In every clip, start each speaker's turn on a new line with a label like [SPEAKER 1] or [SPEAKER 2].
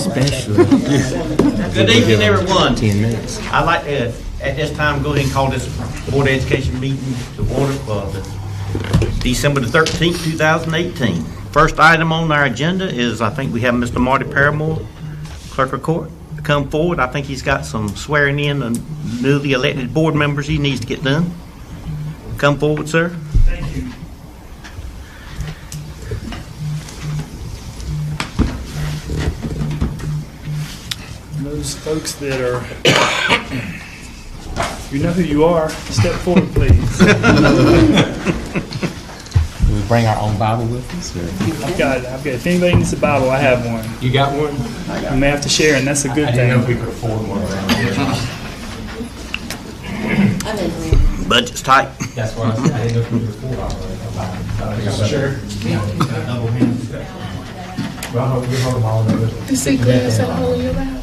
[SPEAKER 1] Especially.
[SPEAKER 2] Good evening, everyone.
[SPEAKER 1] 10 minutes.
[SPEAKER 2] I'd like to, at this time, go ahead and call this Board of Education meeting to order for December the 13th, 2018. First item on our agenda is, I think we have Mr. Marty Paramore, Clerk of Court, to come forward. I think he's got some swearing in and newly elected board members he needs to get done. Come forward, sir.
[SPEAKER 3] Thank you. Those folks that are, you know who you are, step forward, please.
[SPEAKER 1] Do we bring our own Bible with us? Or?
[SPEAKER 3] I've got, if anybody needs a Bible, I have one.
[SPEAKER 1] You got one?
[SPEAKER 3] You may have to share, and that's a good
[SPEAKER 1] I
[SPEAKER 3] thing.
[SPEAKER 1] didn't know if we could afford one around here.
[SPEAKER 2] Budget's tight.
[SPEAKER 1] That's what I said. I didn't know if we could afford one. Sure. Double hands. Well, we hold them all over.
[SPEAKER 4] The secret is in holding your Bible.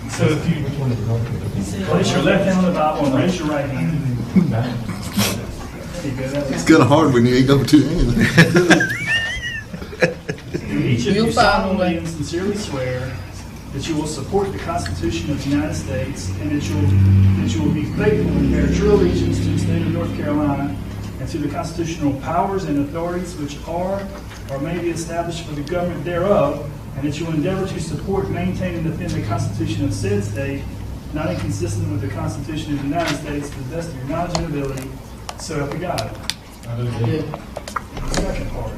[SPEAKER 3] So if you place your left hand on the Bible and raise your right hand.
[SPEAKER 5] It's kind of hard when you ain't got two hands.
[SPEAKER 3] Each of you solemnly and sincerely swear that you will support the Constitution of the United States and that you will be faithful and bear true allegiance to the state of North Carolina and to the constitutional powers and authorities which are or may be established for the government thereof, and that you will endeavor to support, maintain, and defend the Constitution of said state, not inconsistent with the Constitution of the United States, to the best of your knowledge and ability. So help you God. The second part.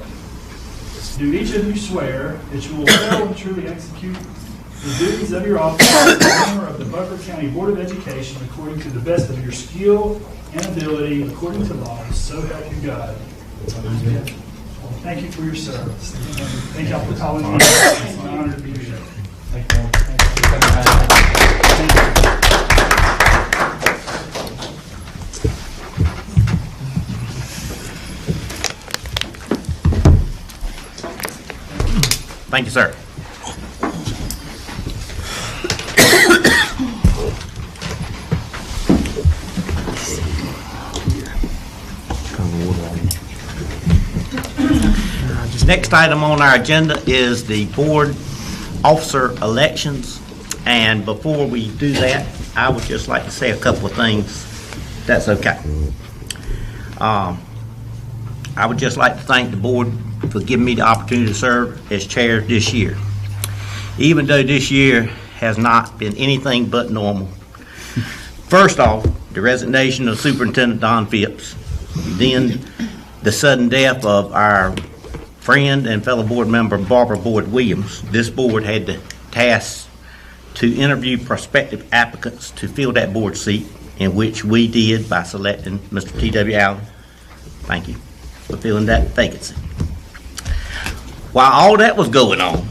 [SPEAKER 3] Do each of you swear that you will well and truly execute the duties of your office as a member of the Beaufort County Board of Education according to the best of your skill and ability, according to law, so help you God. Thank you for your service. Thank y'all for calling me. It's an honor to be here. Thank you.
[SPEAKER 2] Thank you, sir. Next item on our agenda is the board officer elections. And before we do that, I would just like to say a couple of things. That's okay. I would just like to thank the board for giving me the opportunity to serve as chair this year. Even though this year has not been anything but normal. First off, the resignation of Superintendent Don Phipps, then the sudden death of our friend and fellow board member Barbara Boyd Williams. This board had the task to interview prospective applicants to fill that board seat, in which we did by selecting Mr. T.W. Allen. Thank you for filling that vacancy. While all that was going on,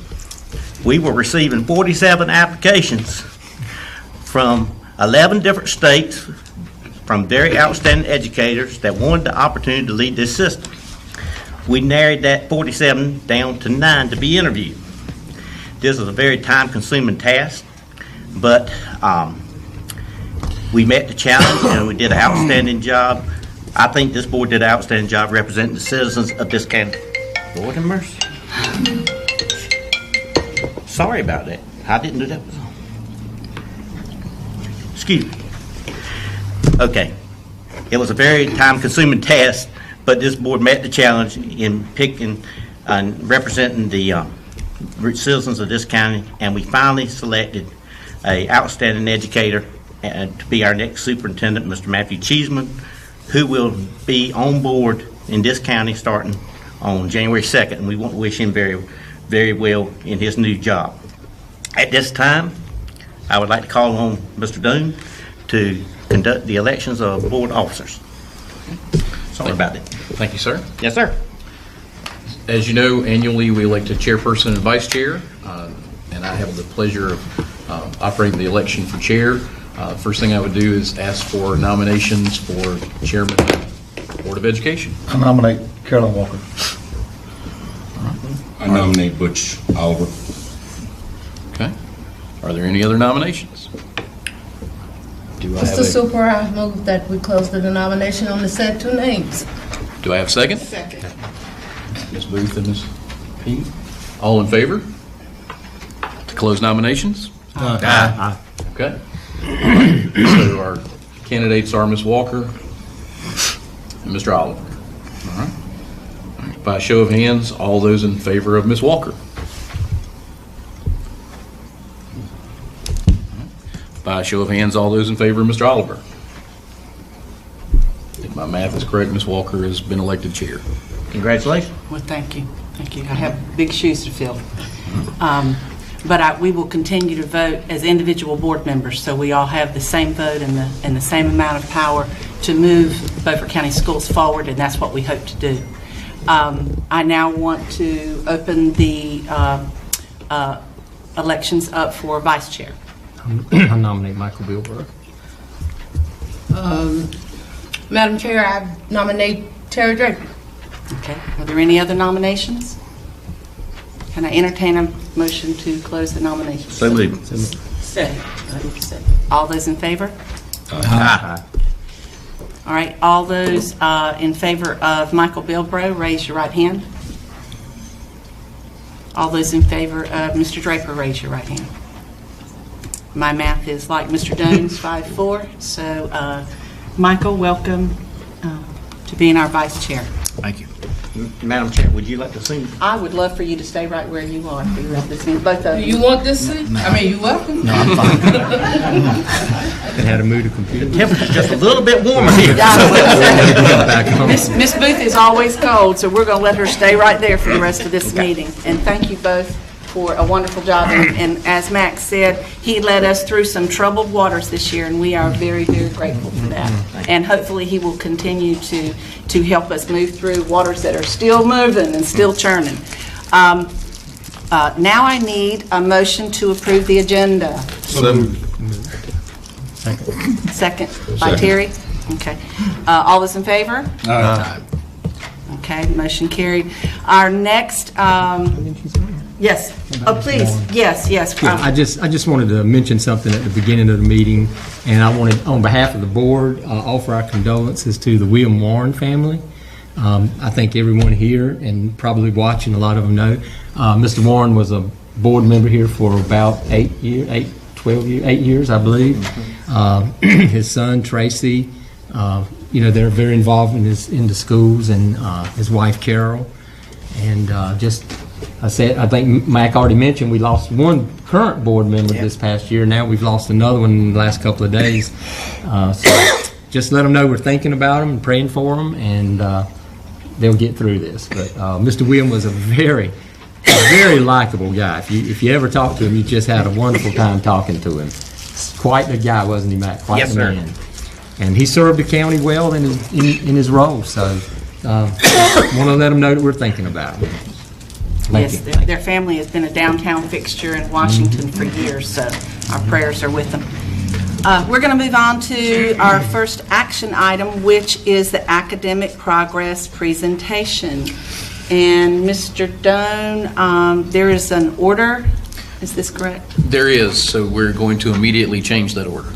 [SPEAKER 2] we were receiving 47 applications from 11 different states from very outstanding educators that wanted the opportunity to lead this system. We narrowed that 47 down to 9 to be interviewed. This is a very time-consuming task, but we met the challenge and we did an outstanding job. I think this board did an outstanding job representing the citizens of this county. Lord have mercy. Sorry about that. I didn't know that was on. Excuse me. Okay. It was a very time-consuming task, but this board met the challenge in picking and representing the citizens of this county, and we finally selected an outstanding educator to be our next superintendent, Mr. Matthew Cheeseman, who will be on board in this county starting on January 2nd, and we want to wish him very, very well in his new job. At this time, I would like to call on Mr. Doon to conduct the elections of board officers. Sorry about that.
[SPEAKER 6] Thank you, sir.
[SPEAKER 2] Yes, sir.
[SPEAKER 6] As you know, annually we elect a chairperson and vice chair, and I have the pleasure of operating the election for chair. First thing I would do is ask for nominations for chairman of the Board of Education.
[SPEAKER 5] I nominate Carolyn Walker.
[SPEAKER 7] I nominate Butch Oliver.
[SPEAKER 6] Okay. Are there any other nominations? Do I have
[SPEAKER 4] Mr.
[SPEAKER 6] a,
[SPEAKER 4] Super, I move that we close the nomination on the said two names.
[SPEAKER 6] do I have a second?
[SPEAKER 4] Second.
[SPEAKER 6] Ms. Booth and Ms. P. All in favor? To close nominations?
[SPEAKER 2] Aye.
[SPEAKER 6] Okay. All right. So our candidates are Ms. Walker and Mr. Oliver. All right. All right. By a show of hands, all those in favor of Ms. Walker? By a show of hands, all those in favor of Mr. Oliver? If my math is correct, Ms. Walker has been elected chair.
[SPEAKER 2] Congratulations.
[SPEAKER 8] Well, thank you. Thank you. I have big shoes to fill. But we will continue to vote as individual board members, so we all have the same vote and the same amount of power to move Beaufort County Schools forward, and that's what we hope to do. I now want to open the elections up for vice chair.
[SPEAKER 9] I nominate Michael Bilbrough.
[SPEAKER 4] Madam Chair, I nominate Terry Draper.
[SPEAKER 8] Okay. Are there any other nominations? Can I entertain a motion to close the nominations?
[SPEAKER 2] So moved.
[SPEAKER 8] Second. All those in favor?
[SPEAKER 2] Aye.
[SPEAKER 8] All right. All those in favor of Michael Bilbrough, raise your right hand. All those in favor of Mr. Draper, raise your right hand. My math is like Mr. Jones, 5-4. So, Michael, welcome to being our vice chair.
[SPEAKER 2] Thank you. Madam Chair, would you like to sing?
[SPEAKER 8] I would love for you to stay right where you are for the rest of this meeting. Both of
[SPEAKER 4] Do you want this seat? I mean, you're welcome.
[SPEAKER 2] No, I'm fine.
[SPEAKER 9] And had to move the computer.
[SPEAKER 2] The temperature's just a little bit warmer here.
[SPEAKER 8] Miss Booth is always cold, so we're going to let her stay right there for the rest of this meeting. And thank you both for a wonderful job. And as Max said, he led us through some troubled waters this year, and we are very, very grateful for that. And hopefully he will continue to help us move through waters that are still moving and still churning. Now I need a motion to approve the agenda. Second by Terry. Okay. All those in favor?
[SPEAKER 5] Aye.
[SPEAKER 8] Okay, motion carried. Our next, yes. Oh, please. Yes.
[SPEAKER 9] Yeah, I just wanted to mention something at the beginning of the meeting, and I wanted, on behalf of the board, offer our condolences to the William Warren family. I think everyone here and probably watching, a lot of them know, Mr. Warren was a board member here for about 8 years, I believe. His son, Tracy, they're very involved in the schools, and his wife, Carol. And I think Mac already mentioned we lost one current board member this past year. Now we've lost another one in the last couple of days. So just let them know we're thinking about them and praying for them, and they'll get through this. But Mr. William was a very likable guy. If you ever talk to him, you just had a wonderful time talking to him. Quite the guy, wasn't he, Mac? Quite
[SPEAKER 2] Yes,
[SPEAKER 9] the
[SPEAKER 2] sir.
[SPEAKER 9] man. And he served the county well in his role. So want to let them know that we're thinking about him. Thank
[SPEAKER 8] Yes,
[SPEAKER 9] you.
[SPEAKER 8] their family has been a downtown fixture in Washington for years, so our prayers are with them. We're going to move on to our first action item, which is the academic progress presentation. And Mr. Doan, there is an order. Is this correct?
[SPEAKER 6] There is, so we're going to immediately change that order.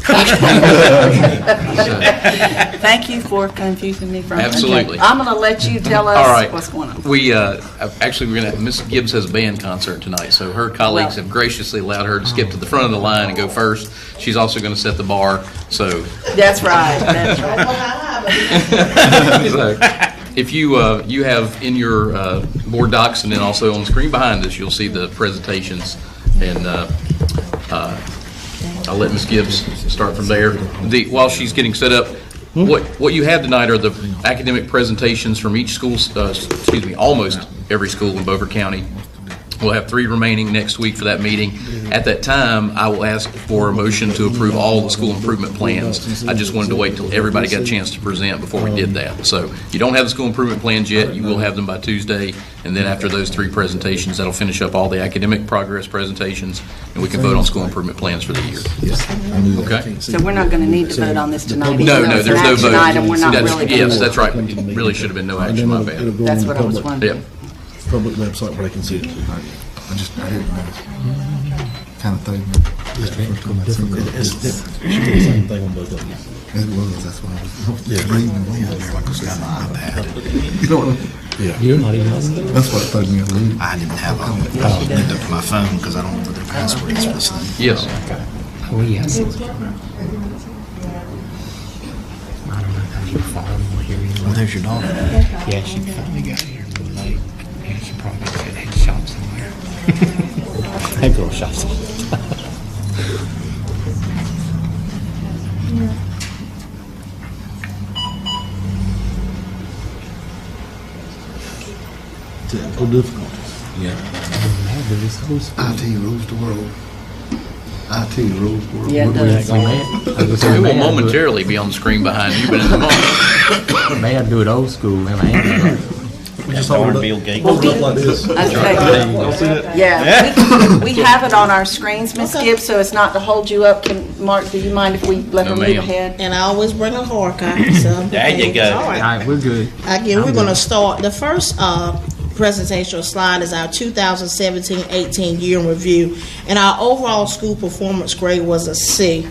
[SPEAKER 8] Thank you for confusing me.
[SPEAKER 6] Absolutely.
[SPEAKER 8] Okay. I'm going to let you tell us
[SPEAKER 6] All right.
[SPEAKER 8] what's going on.
[SPEAKER 6] We actually, we're going to have Miss Gibbs has a band concert tonight, so her colleagues have graciously allowed her to skip to the front of the line and go first. She's also going to set the bar, so.
[SPEAKER 8] That's right. That's right.
[SPEAKER 6] So, if you have in your board docs and then also on the screen behind us, you'll see the presentations, and I'll let Ms. Gibbs start from there. While she's getting set up, what you have tonight are the academic presentations from each school, almost every school in Beaufort County. We'll have 3 remaining next week for that meeting. At that time, I will ask for a motion to approve all the school improvement plans. I just wanted to wait till everybody got a chance to present before we did that. So you don't have the school improvement plans yet. You will have them by Tuesday. And then after those 3 presentations, that'll finish up all the academic progress presentations, and we can vote on school improvement plans for the year. Okay?
[SPEAKER 8] So we're not going to need to vote on this tonight.
[SPEAKER 6] No,
[SPEAKER 8] even though it's an
[SPEAKER 6] there's no
[SPEAKER 8] action
[SPEAKER 6] vote.
[SPEAKER 8] item, we're not really
[SPEAKER 6] Yes,
[SPEAKER 8] gonna-
[SPEAKER 6] that's right. It really should have been no action, my bad.
[SPEAKER 8] That's what I was wondering.
[SPEAKER 6] Yep.
[SPEAKER 5] Public website where I can see it. I didn't know. kind of threw me. It's the same thing on both of them. It was, that's why I was reading and reading there like I was kind of iPad. You know what I mean? Yeah.
[SPEAKER 9] You're not even listening.
[SPEAKER 5] That's what threw me a little.
[SPEAKER 10] I didn't have it linked up to my phone because I don't know what their password is for this thing.
[SPEAKER 6] Yes.
[SPEAKER 9] Oh, yes. I don't know. I need to follow more here.
[SPEAKER 10] Well, there's your daughter.
[SPEAKER 9] Yeah, she finally got here a little late. Yeah, she probably had shop somewhere. That girl shop somewhere.
[SPEAKER 5] Technical difficulties.
[SPEAKER 10] Yeah.
[SPEAKER 5] IT rules the world. IT rules the world.
[SPEAKER 8] Yeah, it does.
[SPEAKER 6] It will momentarily be on the screen behind you, but in the moment.
[SPEAKER 9] May I do it old school?
[SPEAKER 5] We just hold it up,
[SPEAKER 2] Bill Gates.
[SPEAKER 5] hold it up like this.
[SPEAKER 8] Okay.
[SPEAKER 5] Y'all see that?
[SPEAKER 8] Yeah, we have it on our screens, Ms. Gibbs, so it's not to hold you up. Mark, do you mind if we let her
[SPEAKER 6] No,
[SPEAKER 8] move
[SPEAKER 6] ma'am.
[SPEAKER 8] ahead?
[SPEAKER 4] And I always bring a hard copy, so.
[SPEAKER 2] There you go.
[SPEAKER 4] All
[SPEAKER 9] All
[SPEAKER 4] right.
[SPEAKER 9] right, we're good.
[SPEAKER 4] Again, we're
[SPEAKER 9] I'm
[SPEAKER 4] going to
[SPEAKER 9] good.
[SPEAKER 4] start, the first presentational slide is our 2017-18 year in review, and our overall school performance grade was a C.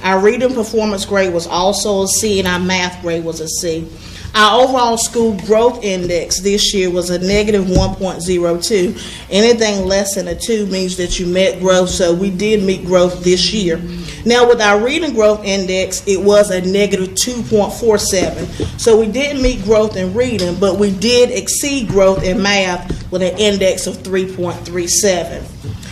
[SPEAKER 4] Our reading performance grade was also a C, and our math grade was a C. Our overall school growth index this year was a negative 1.02. Anything less than a 2 means that you met growth, so we did meet growth this year. Now, with our reading growth index, it was a negative 2.47. So we did meet growth in reading, but we did exceed growth in math with an index of 3.37.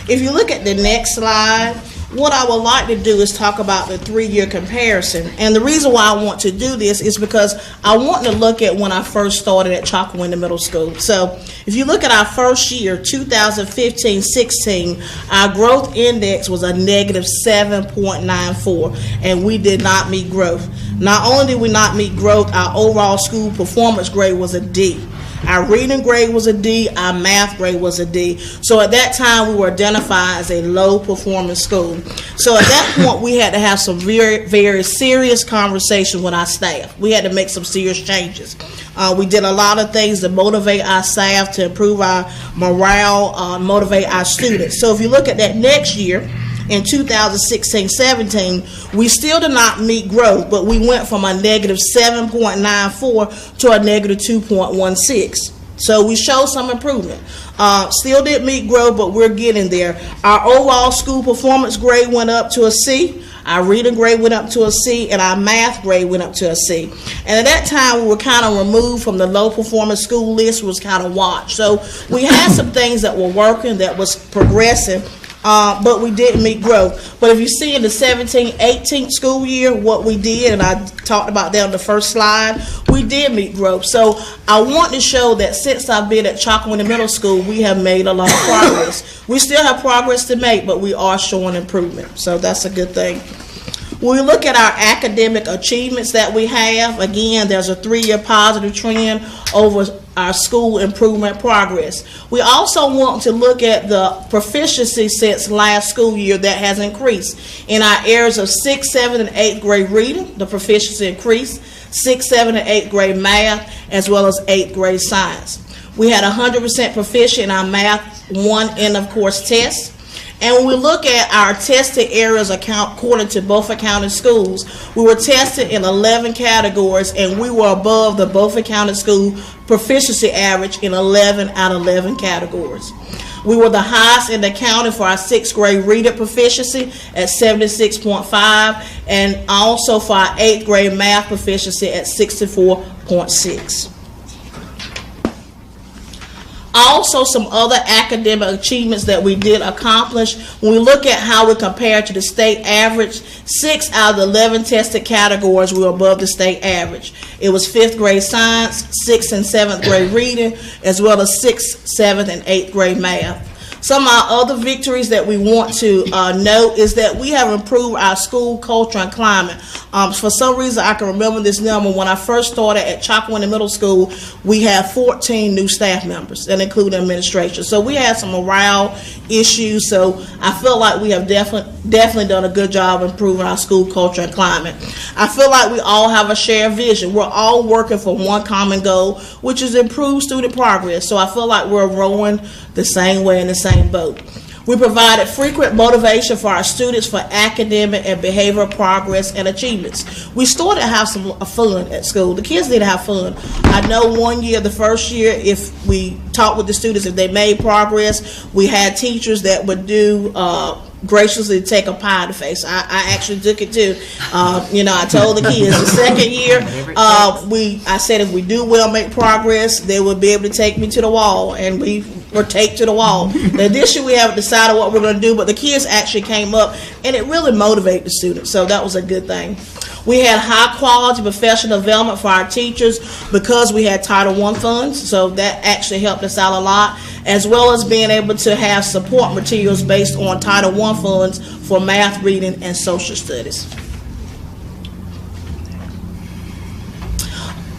[SPEAKER 4] If you look at the next slide, what I would like to do is talk about the 3-year comparison. And the reason why I want to do this is because I want to look at when I first started at Chalkawinda Middle School. So if you look at our first year, 2015-16, our growth index was a negative 7.94, and we did not meet growth. Not only did we not meet growth, our overall school performance grade was a D. Our reading grade was a D, our math grade was a D. So at that time, we were identified as a low-performing school. So at that point, we had to have some very, very serious conversations with our staff. We had to make some serious changes. We did a lot of things to motivate our staff, to improve our morale, motivate our students. So if you look at that next year, in 2016-17, we still did not meet growth, but we went from a negative 7.94 to a negative 2.16. So we showed some improvement. Still didn't meet growth, but we're getting there. Our overall school performance grade went up to a C. Our reading grade went up to a C, and our math grade went up to a C. And at that time, we were kind of removed from the low performance school list, was kind of watched. So we had some things that were working, that was progressing, but we didn't meet growth. But if you see in the 17-18 school year what we did, and I talked about that on the first slide, we did meet growth. So I want to show that since I've been at Chalkawinda Middle School, we have made a lot of progress. We still have progress to make, but we are showing improvement. So that's a good thing. When we look at our academic achievements that we have, again, there's a 3-year positive trend over our school improvement progress. We also want to look at the proficiency since last school year that has increased. In our areas of 6th, 7th, and 8th grade reading, the proficiency increased, 6th, 7th, and 8th grade math, as well as 8th grade science. We had 100% proficient in our math 1 end of course test. And when we look at our tested areas according to Beaufort County schools, we were tested in 11 categories, and we were above the Beaufort County school proficiency average in 11 out of 11 categories. We were the highest in the county for our 6th grade reading proficiency at 76.5, and also for our 8th grade math proficiency at 64.6. Also, some other academic achievements that we did accomplish. When we look at how we compare to the state average, 6 out of the 11 tested categories were above the state average. It was 5th grade science, 6th and 7th grade reading, as well as 6th, 7th, and 8th grade math. Some of our other victories that we want to note is that we have improved our school culture and climate. For some reason, I can remember this number. When I first started at Chalkawinda Middle School, we had 14 new staff members, that include administration. So we had some morale issues. So I feel like we have definitely done a good job improving our school culture and climate. I feel like we all have a shared vision. We're all working for one common goal, which is improve student progress. So I feel like we're rowing the same way in the same boat. We provided frequent motivation for our students for academic and behavioral progress and achievements. We started to have some fun at school. The kids need to have fun. I know one year, the first year, if we talked with the students, if they made progress, we had teachers that would do graciously take a pie in the face. I actually took it too. I told the kids the second year, I said if we do well, make progress, they would be able to take me to the wall, and we were taped to the wall. Now this year we haven't decided what we're going to do, but the kids actually came up, and it really motivated the students, so that was a good thing. We had high quality professional development for our teachers because we had Title I funds, so that actually helped us out a lot, as well as being able to have support materials based on Title I funds for math, reading, and social studies.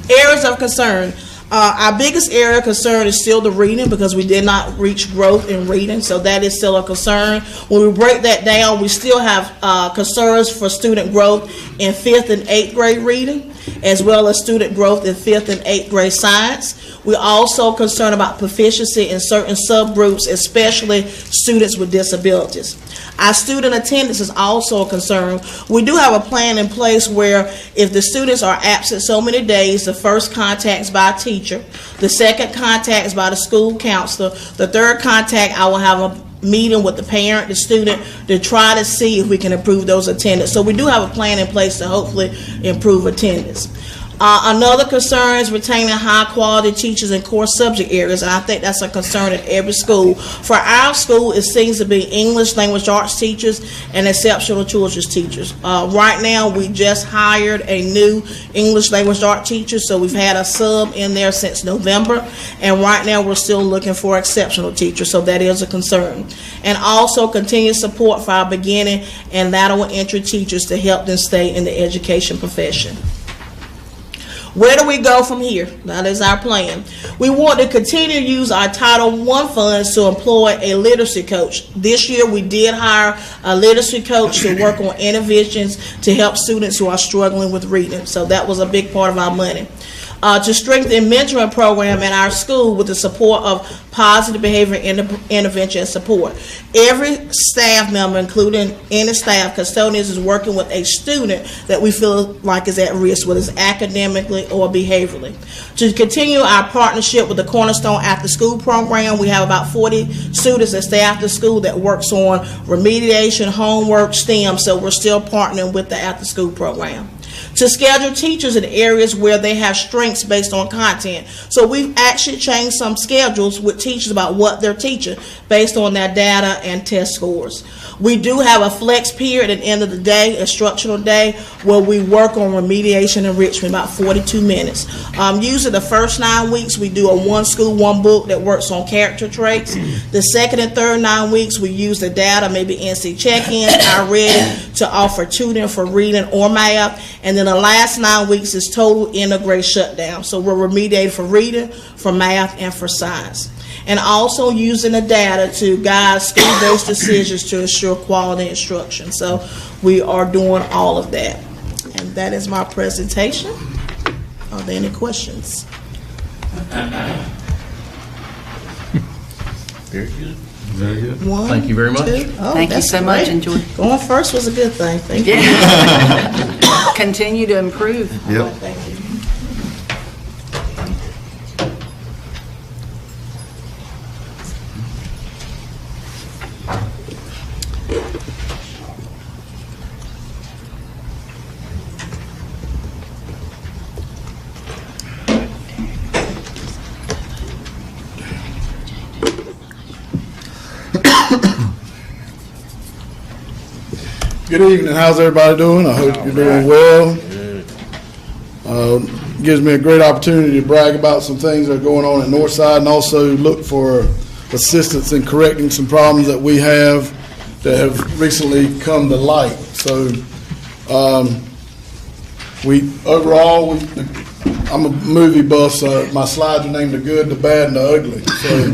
[SPEAKER 4] Areas of concern. Our biggest area of concern is still the reading, because we did not reach growth in reading, so that is still a concern. When we break that down, we still have concerns for student growth in 5th and 8th grade reading, as well as student growth in 5th and 8th grade science. We're also concerned about proficiency in certain subgroups, especially students with disabilities. Our student attendance is also a concern. We do have a plan in place where if the students are absent so many days, the first contact is by a teacher, the second contact is by the school counselor, the third contact, I will have a meeting with the parent, the student, to try to see if we can improve those attendance. So we do have a plan in place to hopefully improve attendance. Another concern is retaining high quality teachers in core subject areas, and I think that's a concern at every school. For our school, it seems to be English language arts teachers and exceptional children's teachers. Right now, we just hired a new English language art teacher, so we've had a sub in there since November, and right now we're still looking for exceptional teachers, so that is a concern. And also continued support for our beginning and lateral entry teachers to help them stay in the education profession. Where do we go from here? That is our plan. We want to continue to use our Title I funds to employ a literacy coach. This year we did hire a literacy coach to work on interventions to help students who are struggling with reading. So that was a big part of our money. To strengthen mentoring program in our school with the support of positive behavior intervention and support. Every staff member, including any staff, custodians, is working with a student that we feel like is at risk, whether it's academically or behaviorally. To continue our partnership with the Cornerstone After School program, we have about 40 students that stay after school that works on remediation, homework, STEM, so we're still partnering with the after school program. To schedule teachers in areas where they have strengths based on content. So we've actually changed some schedules with teachers about what they're teaching based on their data and test scores. We do have a flex period at the end of the day, instructional day, where we work on remediation enrichment, about 42 minutes. Usually the first 9 weeks, we do a one school, one book that works on character traits. The second and third 9 weeks, we use the data, maybe NC check-in, I read, to offer tutoring for reading or math. And then the last 9 weeks is total integrate shutdown. So we're remediating for reading, for math, and for science. And also using the data to guide school-based decisions to ensure quality instruction. So we are doing all of that. And that is my presentation. Are there any questions?
[SPEAKER 7] Very good.
[SPEAKER 5] Very good.
[SPEAKER 4] One,
[SPEAKER 6] Thank you very much.
[SPEAKER 4] two. Oh,
[SPEAKER 8] Thank you
[SPEAKER 4] that's
[SPEAKER 8] so much.
[SPEAKER 4] great.
[SPEAKER 8] Enjoy.
[SPEAKER 4] Going first was a good thing. Thank you.
[SPEAKER 8] Yeah. Continue to improve.
[SPEAKER 5] Yep.
[SPEAKER 4] Thank you.
[SPEAKER 11] Good evening. How's everybody doing? I hope you're doing well. Gives me a great opportunity to brag about some things that are going on at Northside, and also look for assistance in correcting some problems that we have that have recently come to light. So I'm a movie buff, so my slides are named The Good, The Bad, and The Ugly. So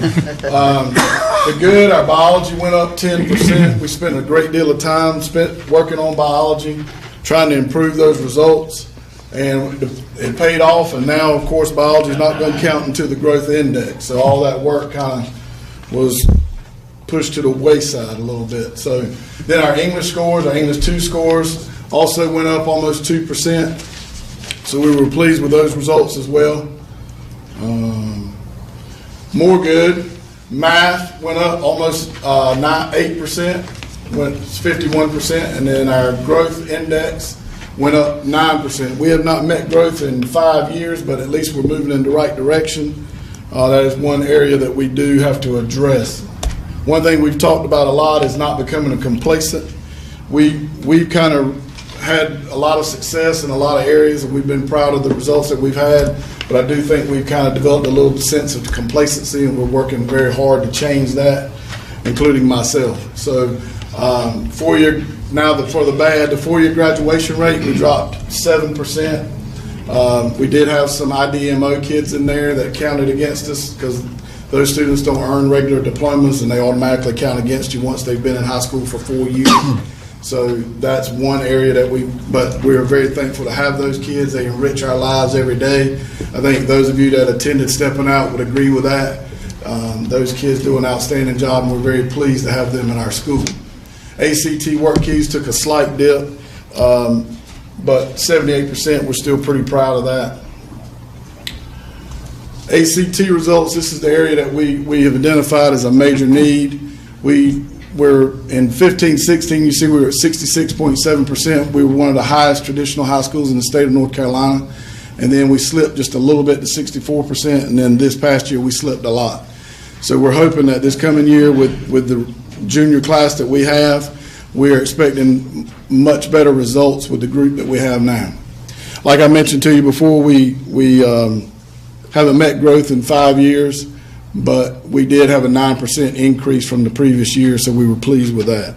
[SPEAKER 11] the good, our biology went up 10%. We spent a great deal of time spent working on biology, trying to improve those results, and it paid off. And now, of course, biology is not going to count into the growth index. So all that work kind of was pushed to the wayside a little bit. So then our English scores, our English 2 scores also went up almost 2%. So we were pleased with those results as well. More good. Math went up almost 8%, went 51%, and then our growth index went up 9%. We have not met growth in 5 years, but at least we're moving in the right direction. That is one area that we do have to address. One thing we've talked about a lot is not becoming complacent. We've kind of had a lot of success in a lot of areas, and we've been proud of the results that we've had, but I do think we've kind of developed a little sense of complacency, and we're working very hard to change that, including myself. So for the 4-year graduation rate, we dropped 7%. We did have some IDMO kids in there that counted against us because those students don't earn regular diplomas, and they automatically count against you once they've been in high school for 4 years. So that's one area that but we are very thankful to have those kids. They enrich our lives every day. I think those of you that attended Stepping Out would agree with that. Those kids do an outstanding job, and we're very pleased to have them in our school. ACT work keys took a slight dip, but 78%, we're still pretty proud of that. ACT results, this is the area that we have identified as a major need. We're in 15-16, you see we were at 66.7%. We were one of the highest traditional high schools in the state of North Carolina. And then we slipped just a little bit to 64%, and then this past year we slipped a lot. So we're hoping that this coming year with the junior class that we have, we're expecting much better results with the group that we have now. Like I mentioned to you before, we haven't met growth in 5 years, but we did have a 9% increase from the previous year, so we were pleased with that.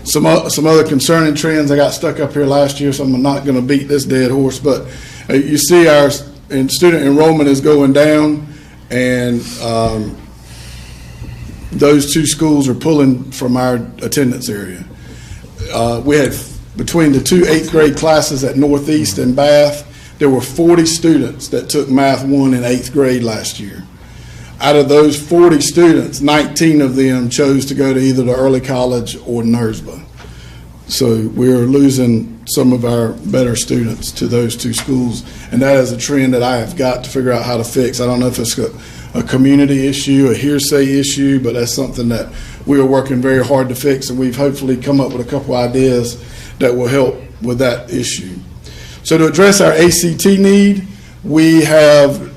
[SPEAKER 11] Some other concerning trends, I got stuck up here last year, so I'm not going to beat this dead horse, but you see our student enrollment is going down, and those 2 schools are pulling from our attendance area. We had, between the 2 8th grade classes at Northeast and Bath, there were 40 students that took Math 1 in 8th grade last year. Out of those 40 students, 19 of them chose to go to either the early college or NERSBA. So we're losing some of our better students to those 2 schools, and that is a trend that I have got to figure out how to fix. I don't know if it's a community issue, a hearsay issue, but that's something that we are working very hard to fix, and we've hopefully come up with a couple ideas that will help with that issue. So to address our ACT need, we have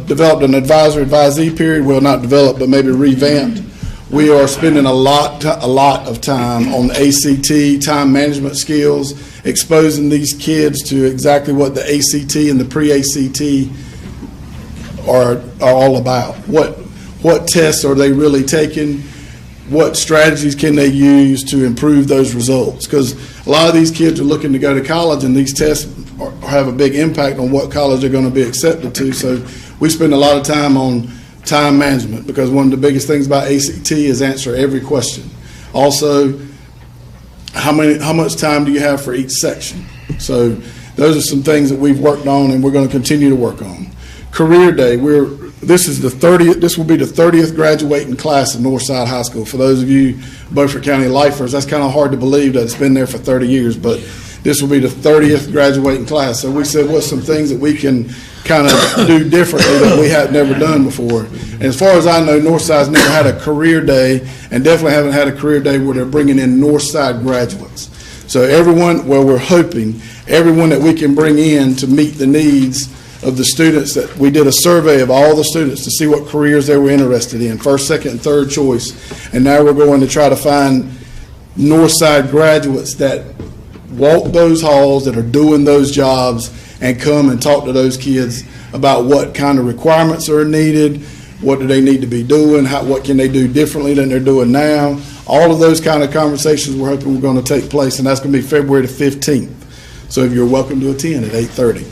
[SPEAKER 11] developed an advisor-advisee period. Well, not developed, but maybe revamped. We are spending a lot of time on the ACT, time management skills, exposing these kids to exactly what the ACT and the pre-ACT are all about. What tests are they really taking? What strategies can they use to improve those results? Because a lot of these kids are looking to go to college, and these tests have a big impact on what college they're going to be accepted to. So we spend a lot of time on time management, because one of the biggest things about ACT is answer every question. Also, how much time do you have for each section? So those are some things that we've worked on, and we're going to continue to work on. Career Day, this will be the 30th graduating class of Northside High School. For those of you Beaufort County lifers, that's kind of hard to believe that it's been there for 30 years, but this will be the 30th graduating class. So we said, what's some things that we can kind of do differently that we had never done before? And as far as I know, Northside's never had a career day, and definitely haven't had a career day where they're bringing in Northside graduates. So we're hoping everyone that we can bring in to meet the needs of the students. That we did a survey of all the students to see what careers they were interested in, first, second, and third choice. And now we're going to try to find Northside graduates that walk those halls, that are doing those jobs, and come and talk to those kids about what kind of requirements are needed, what do they need to be doing, what can they do differently than they're doing now. All of those kind of conversations we're hoping we're going to take place, and that's going to be February the 15th. So you're welcome to attend at 8:30.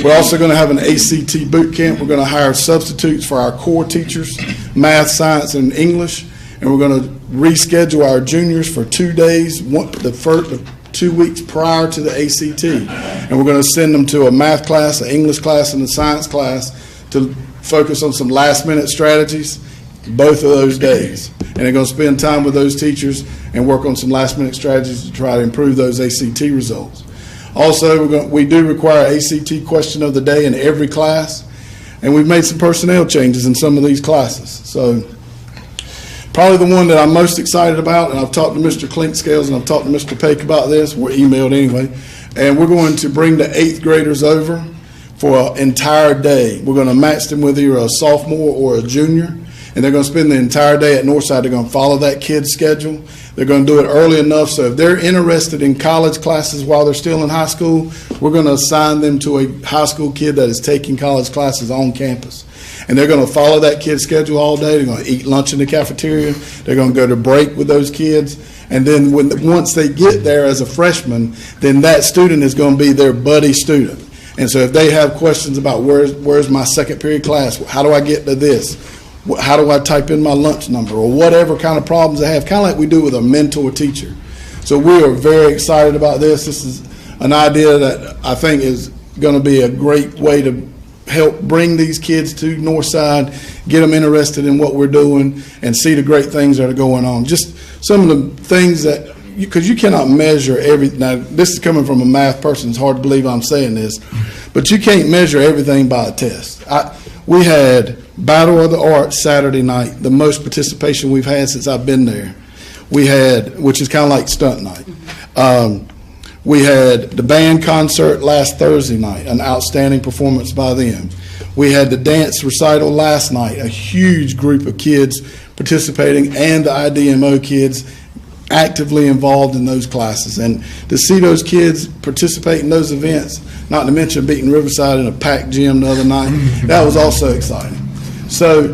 [SPEAKER 11] We're also going to have an ACT boot camp. We're going to hire substitutes for our core teachers, math, science, and English, and we're going to reschedule our juniors for 2 days, the 2 weeks prior to the ACT, and we're going to send them to a math class, an English class, and a science class to focus on some last-minute strategies. both of those days. And they're going to spend time with those teachers and work on some last-minute strategies to try to improve those ACT results. Also, we do require ACT question of the day in every class, and we've made some personnel changes in some of these classes. So probably the one that I'm most excited about, and I've talked to Mr. Clinkscales and I've talked to Mr. Paik about this, we're emailed anyway, and we're going to bring the 8th graders over for an entire day. We're going to match them with either a sophomore or a junior, and they're going to spend the entire day at Northside. They're going to follow that kid's schedule. They're going to do it early enough so if they're interested in college classes while they're still in high school, we're going to assign them to a high school kid that is taking college classes on campus. And they're going to follow that kid's schedule all day. They're going to eat lunch in the cafeteria. They're going to go to break with those kids. And then once they get there as a freshman, then that student is going to be their buddy student. And so if they have questions about where's my second period class, how do I get to this, how do I type in my lunch number, or whatever kind of problems they have, kind of like we do with a mentor teacher. So we are very excited about this. This is an idea that I think is going to be a great way to help bring these kids to Northside, get them interested in what we're doing, and see the great things that are going on. Just some of the things that, because you cannot measure everything. Now, this is coming from a math person. It's hard to believe I'm saying this, but you can't measure everything by a test. We had Battle of the Arts Saturday night, the most participation we've had since I've been there. We had, which is kind of like stunt night. We had the band concert last Thursday night, an outstanding performance by them. We had the dance recital last night, a huge group of kids participating, and the IDMO kids actively involved in those classes. And to see those kids participate in those events, not to mention beating Riverside in a packed gym the other night, that was also exciting. So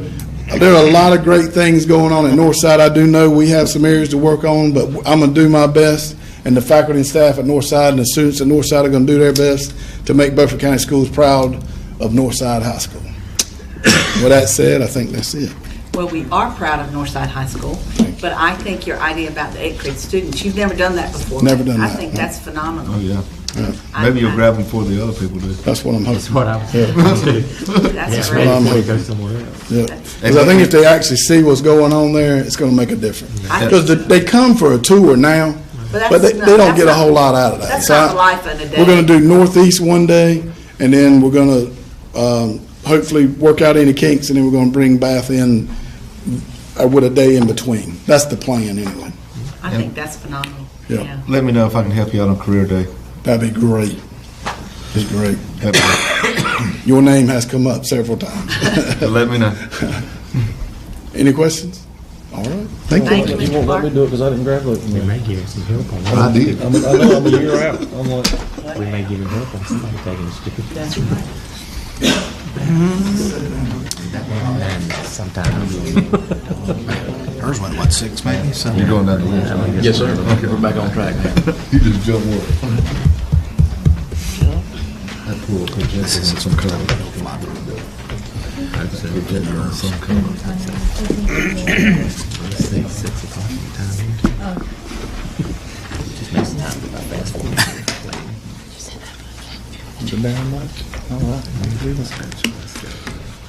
[SPEAKER 11] there are a lot of great things going on at Northside. I do know we have some areas to work on, but I'm going to do my best, and the faculty and staff at Northside and the students at Northside are going to do their best to make Beaufort County Schools proud of Northside High School. With that said, I think that's it.
[SPEAKER 12] Well, we are proud of Northside High School, but I think your idea about the 8th grade students, you've never done that before.
[SPEAKER 11] Never done that.
[SPEAKER 12] I think that's phenomenal.
[SPEAKER 5] Oh, yeah. Maybe you'll grab them before the other people do.
[SPEAKER 11] That's what I'm hoping.
[SPEAKER 9] That's what I was thinking.
[SPEAKER 12] That's
[SPEAKER 11] what I'm hoping.
[SPEAKER 9] Go somewhere else.
[SPEAKER 11] Yeah. Because I think if they actually see what's going on there, it's going to make a difference. Because they come for a tour now, but they don't get a whole lot out of that.
[SPEAKER 12] That's not the life of the day.
[SPEAKER 11] We're going to do Northeast one day, and then we're going to hopefully work out any kinks, and then we're going to bring Bath in with a day in between. That's the plan anyway.
[SPEAKER 12] I think that's phenomenal.
[SPEAKER 11] Yeah.
[SPEAKER 5] Let me know if I can help you out on career day.
[SPEAKER 11] That'd be great. It's great. Your name has come up several times.
[SPEAKER 5] Let me know.
[SPEAKER 11] Any questions? All right. Thank you.
[SPEAKER 1] You won't let me do it because I didn't graduate from
[SPEAKER 9] We
[SPEAKER 1] there.
[SPEAKER 9] may give him some help on that.
[SPEAKER 5] I did.
[SPEAKER 1] I know I'm a year out. I'm like,
[SPEAKER 9] We may give him help on somebody taking his stupid.
[SPEAKER 12] That's right.
[SPEAKER 9] Sometimes.
[SPEAKER 10] Hers went, what, 6 maybe?
[SPEAKER 5] You're going down the list.
[SPEAKER 6] Yes, sir. We're back on track now.
[SPEAKER 5] You just jump one. That pool projector wants some color. I'd say projector wants some color.
[SPEAKER 9] 6 o'clock time. Just makes time to fast forward.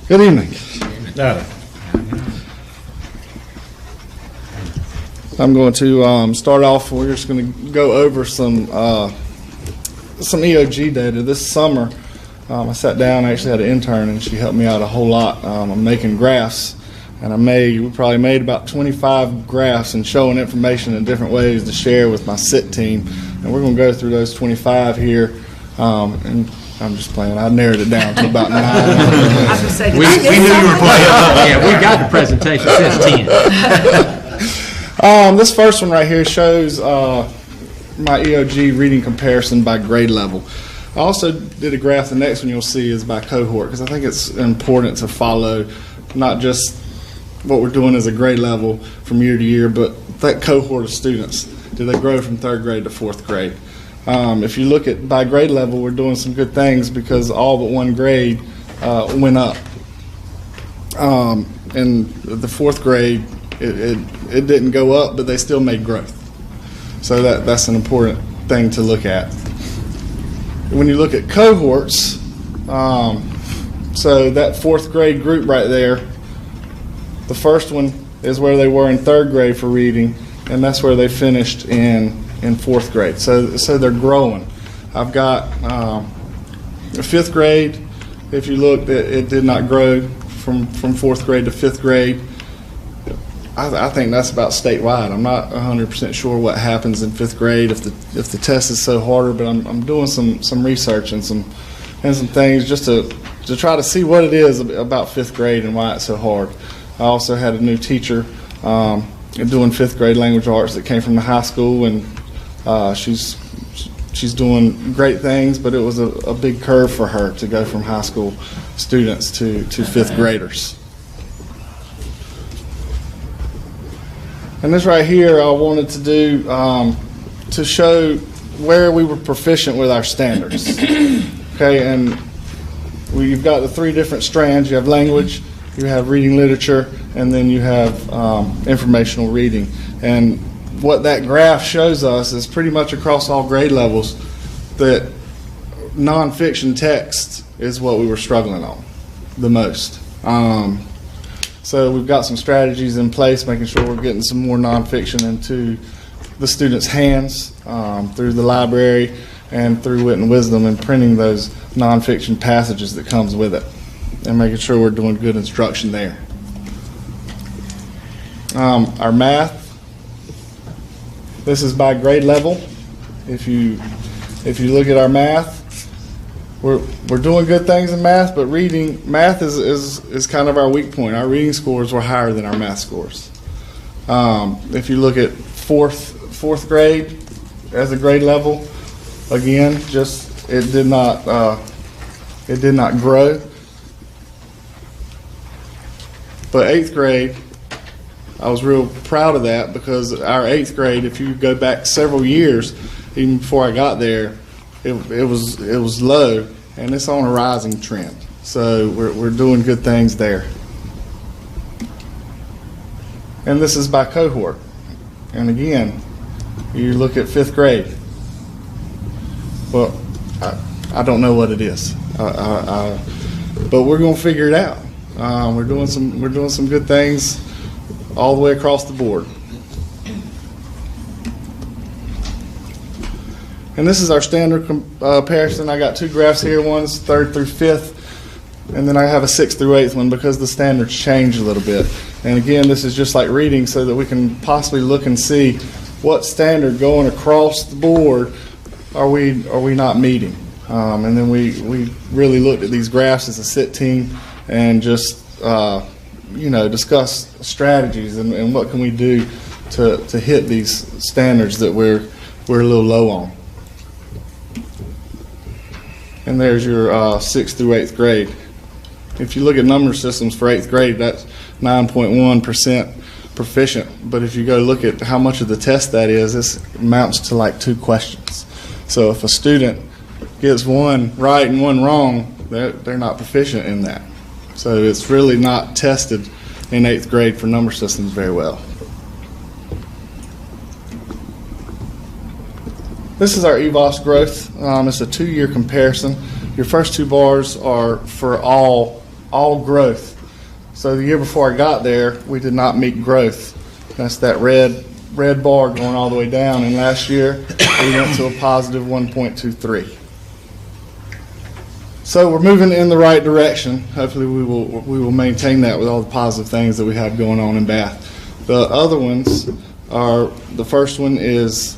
[SPEAKER 11] Good evening. I'm going to start off. We're just going to go over some EOG data. This summer, I sat down. I actually had an intern, and she helped me out a whole lot. I'm making graphs, and we probably made about 25 graphs and showing information in different ways to share with my SIT team. And we're going to go through those 25 here. And I'm just playing. I narrowed it down to about 9.
[SPEAKER 12] I was going to say,
[SPEAKER 9] We knew you were playing. Yeah, we got the presentation. It says 10.
[SPEAKER 11] This first one right here shows my EOG reading comparison by grade level. I also did a graph. The next one you'll see is by cohort, because I think it's important to follow not just what we're doing as a grade level from year to year, but that cohort of students. Do they grow from 3rd grade to 4th grade? If you look at by grade level, we're doing some good things because all but one grade went up. In the 4th grade, it didn't go up, but they still made growth. So that's an important thing to look at. When you look at cohorts, so that 4th grade group right there, The first one is where they were in 3rd grade for reading, and that's where they finished in 4th grade. So they're growing. I've got 5th grade. If you look, it did not grow from 4th grade to 5th grade. I think that's about statewide. I'm not 100% sure what happens in 5th grade if the test is so harder, but I'm doing some research and some things just to try to see what it is about 5th grade and why it's so hard. I also had a new teacher doing 5th grade language arts that came from the high school, and she's doing great things, but it was a big curve for her to go from high school students to 5th graders. And this right here I wanted to do to show where we were proficient with our standards. Okay, and you've got the 3 different strands. You have language, you have reading literature, and then you have informational reading. And what that graph shows us is pretty much across all grade levels that nonfiction text is what we were struggling on the most. So we've got some strategies in place, making sure we're getting some more nonfiction into the students' hands through the library and through Wit and Wisdom, and printing those nonfiction passages that comes with it, and making sure we're doing good instruction there. Our math, this is by grade level. If you look at our math, we're doing good things in math, but math is kind of our weak point. Our reading scores were higher than our math scores. If you look at fourth grade as a grade level, again, just it did not grow. But 8th grade, I was real proud of that, because our 8th grade, if you go back several years, even before I got there, it was low, and it's on a rising trend. So we're doing good things there. And this is by cohort. And again, you look at 5th grade. Well, I don't know what it is, but we're going to figure it out. We're doing some good things all the way across the board. And this is our standard comparison. I got 2 graphs here. One's 3rd through 5th, and then I have a 6th through 8th one, because the standards change a little bit. And again, this is just like reading, so that we can possibly look and see what standard going across the board are we not meeting. And then we really looked at these graphs as a sit team and just discuss strategies and what can we do to hit these standards that we're a little low on. And there's your 6th through 8th grade. If you look at number systems for 8th grade, that's 9.1% proficient. But if you go look at how much of the test that is, this amounts to like 2 questions. So if a student gets 1 right and 1 wrong, they're not proficient in that. So it's really not tested in 8th grade for number systems very well. This is our EVOS growth. It's a 2-year comparison. Your first 2 bars are for all growth. So the year before I got there, we did not meet growth. That's that red bar going all the way down. And last year, we went to a positive 1.23. So we're moving in the right direction. Hopefully we will maintain that with all the positive things that we have going on in Bath. The other ones are, the first one is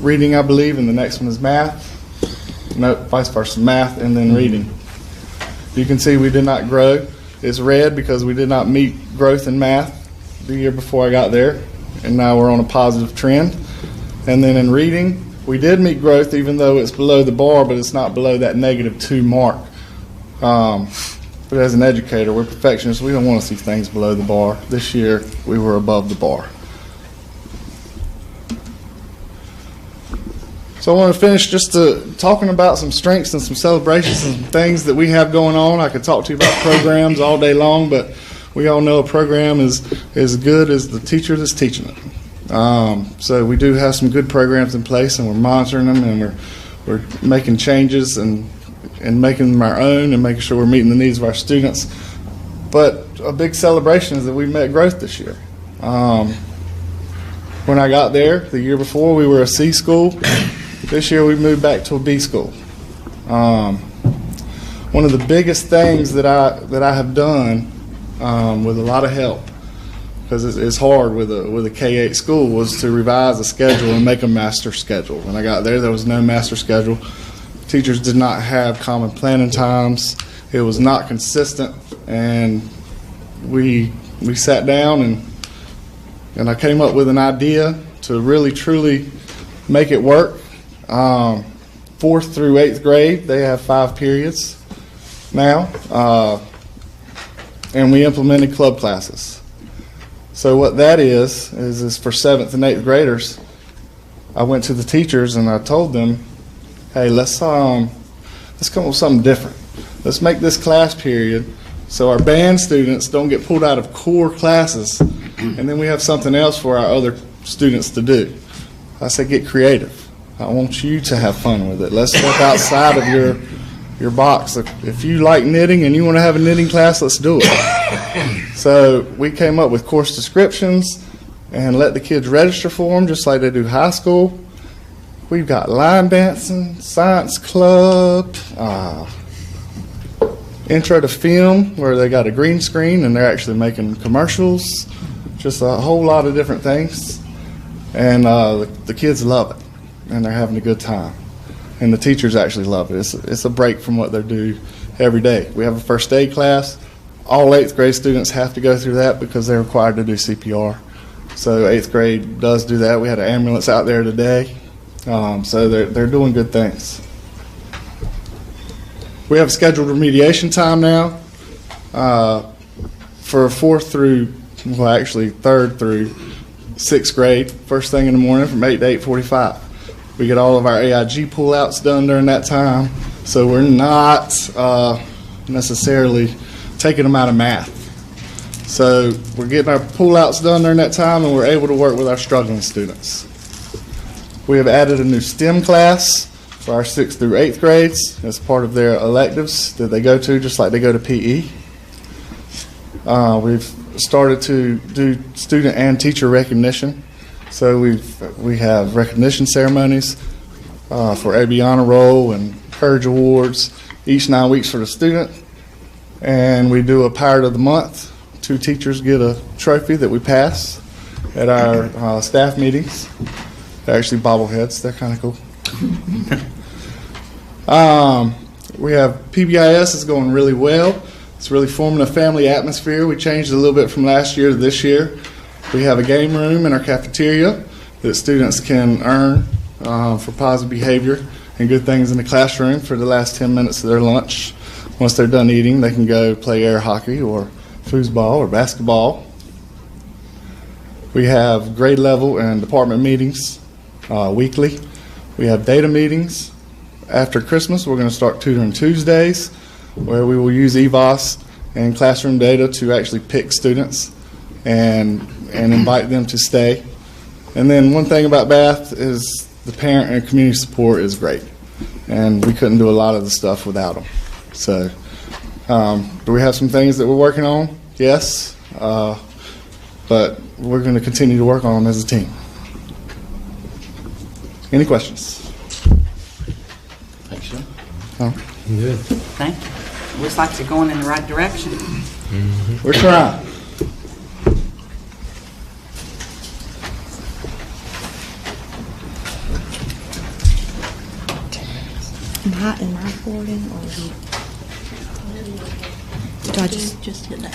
[SPEAKER 11] reading, I believe, and the next one is math. No, vice versa, math and then reading. You can see we did not grow. It's red because we did not meet growth in math the year before I got there, and now we're on a positive trend. And then in reading, we did meet growth, even though it's below the bar, but it's not below that -2 mark. But as an educator, we're perfectionists. We don't want to see things below the bar. This year, we were above the bar. So I want to finish just talking about some strengths and some celebrations and some things that we have going on. I could talk to you about programs all day long, but we all know a program is as good as the teacher that's teaching it. So we do have some good programs in place, and we're monitoring them, and we're making changes and making them our own, and making sure we're meeting the needs of our students. But a big celebration is that we met growth this year. When I got there, the year before, we were a C school. This year, we moved back to a B school. One of the biggest things that I have done with a lot of help, because it's hard with a K-8 school, was to revise a schedule and make a master schedule. When I got there was no master schedule. Teachers did not have common planning times. It was not consistent, and we sat down and I came up with an idea to really truly make it work. 4th through 8th grade, they have 5 periods now, and we implemented club classes. So what that is for 7th and 8th graders, I went to the teachers and I told them, hey, let's come up with something different. Let's make this class period so our band students don't get pulled out of core classes, and then we have something else for our other students to do. I said, get creative. I want you to have fun with it. Let's step outside of your box. If you like knitting and you want to have a knitting class, let's do it. So we came up with course descriptions and let the kids register for them just like they do high school. We've got line dancing, science club, intro to film, where they got a green screen and they're actually making commercials, just a whole lot of different things. And the kids love it, and they're having a good time. And the teachers actually love it. It's a break from what they do every day. We have a first aid class. All 8th grade students have to go through that because they're required to do CPR. So 8th grade does do that. We had an ambulance out there today. So they're doing good things. We have scheduled remediation time now for 4th through, well, actually 3rd through 6th grade, first thing in the morning from 8 to 8:45. We get all of our AIG pullouts done during that time, so we're not necessarily taking them out of math. So we're getting our pullouts done during that time, and we're able to work with our struggling students. We have added a new STEM class for our 6th through 8th grades as part of their electives that they go to, just like they go to PE. We've started to do student and teacher recognition. So we have recognition ceremonies for AB Honor Roll and Courage Awards each 9 weeks for the student. And we do a Pirate of the Month. 2 teachers get a trophy that we pass at our staff meetings. They're actually bobbleheads. They're kind of cool. We have PBIS is going really well. It's really forming a family atmosphere. We changed it a little bit from last year to this year. We have a game room in our cafeteria that students can earn for positive behavior and good things in the classroom for the last 10 minutes of their lunch. Once they're done eating, they can go play air hockey or foosball or basketball. We have grade level and department meetings weekly. We have data meetings. After Christmas, we're going to start tutoring Tuesdays, where we will use EVOS and classroom data to actually pick students and invite them to stay. And then one thing about Bath is the parent and community support is great, and we couldn't do a lot of the stuff without them. So do we have some things that we're working on? Yes, but we're going to continue to work on them as a team. Any questions?
[SPEAKER 6] Thanks, sir.
[SPEAKER 9] Good.
[SPEAKER 12] Thank you. Looks like you're going in the right direction.
[SPEAKER 11] We're trying.
[SPEAKER 13] Am I recording or do I just hit that?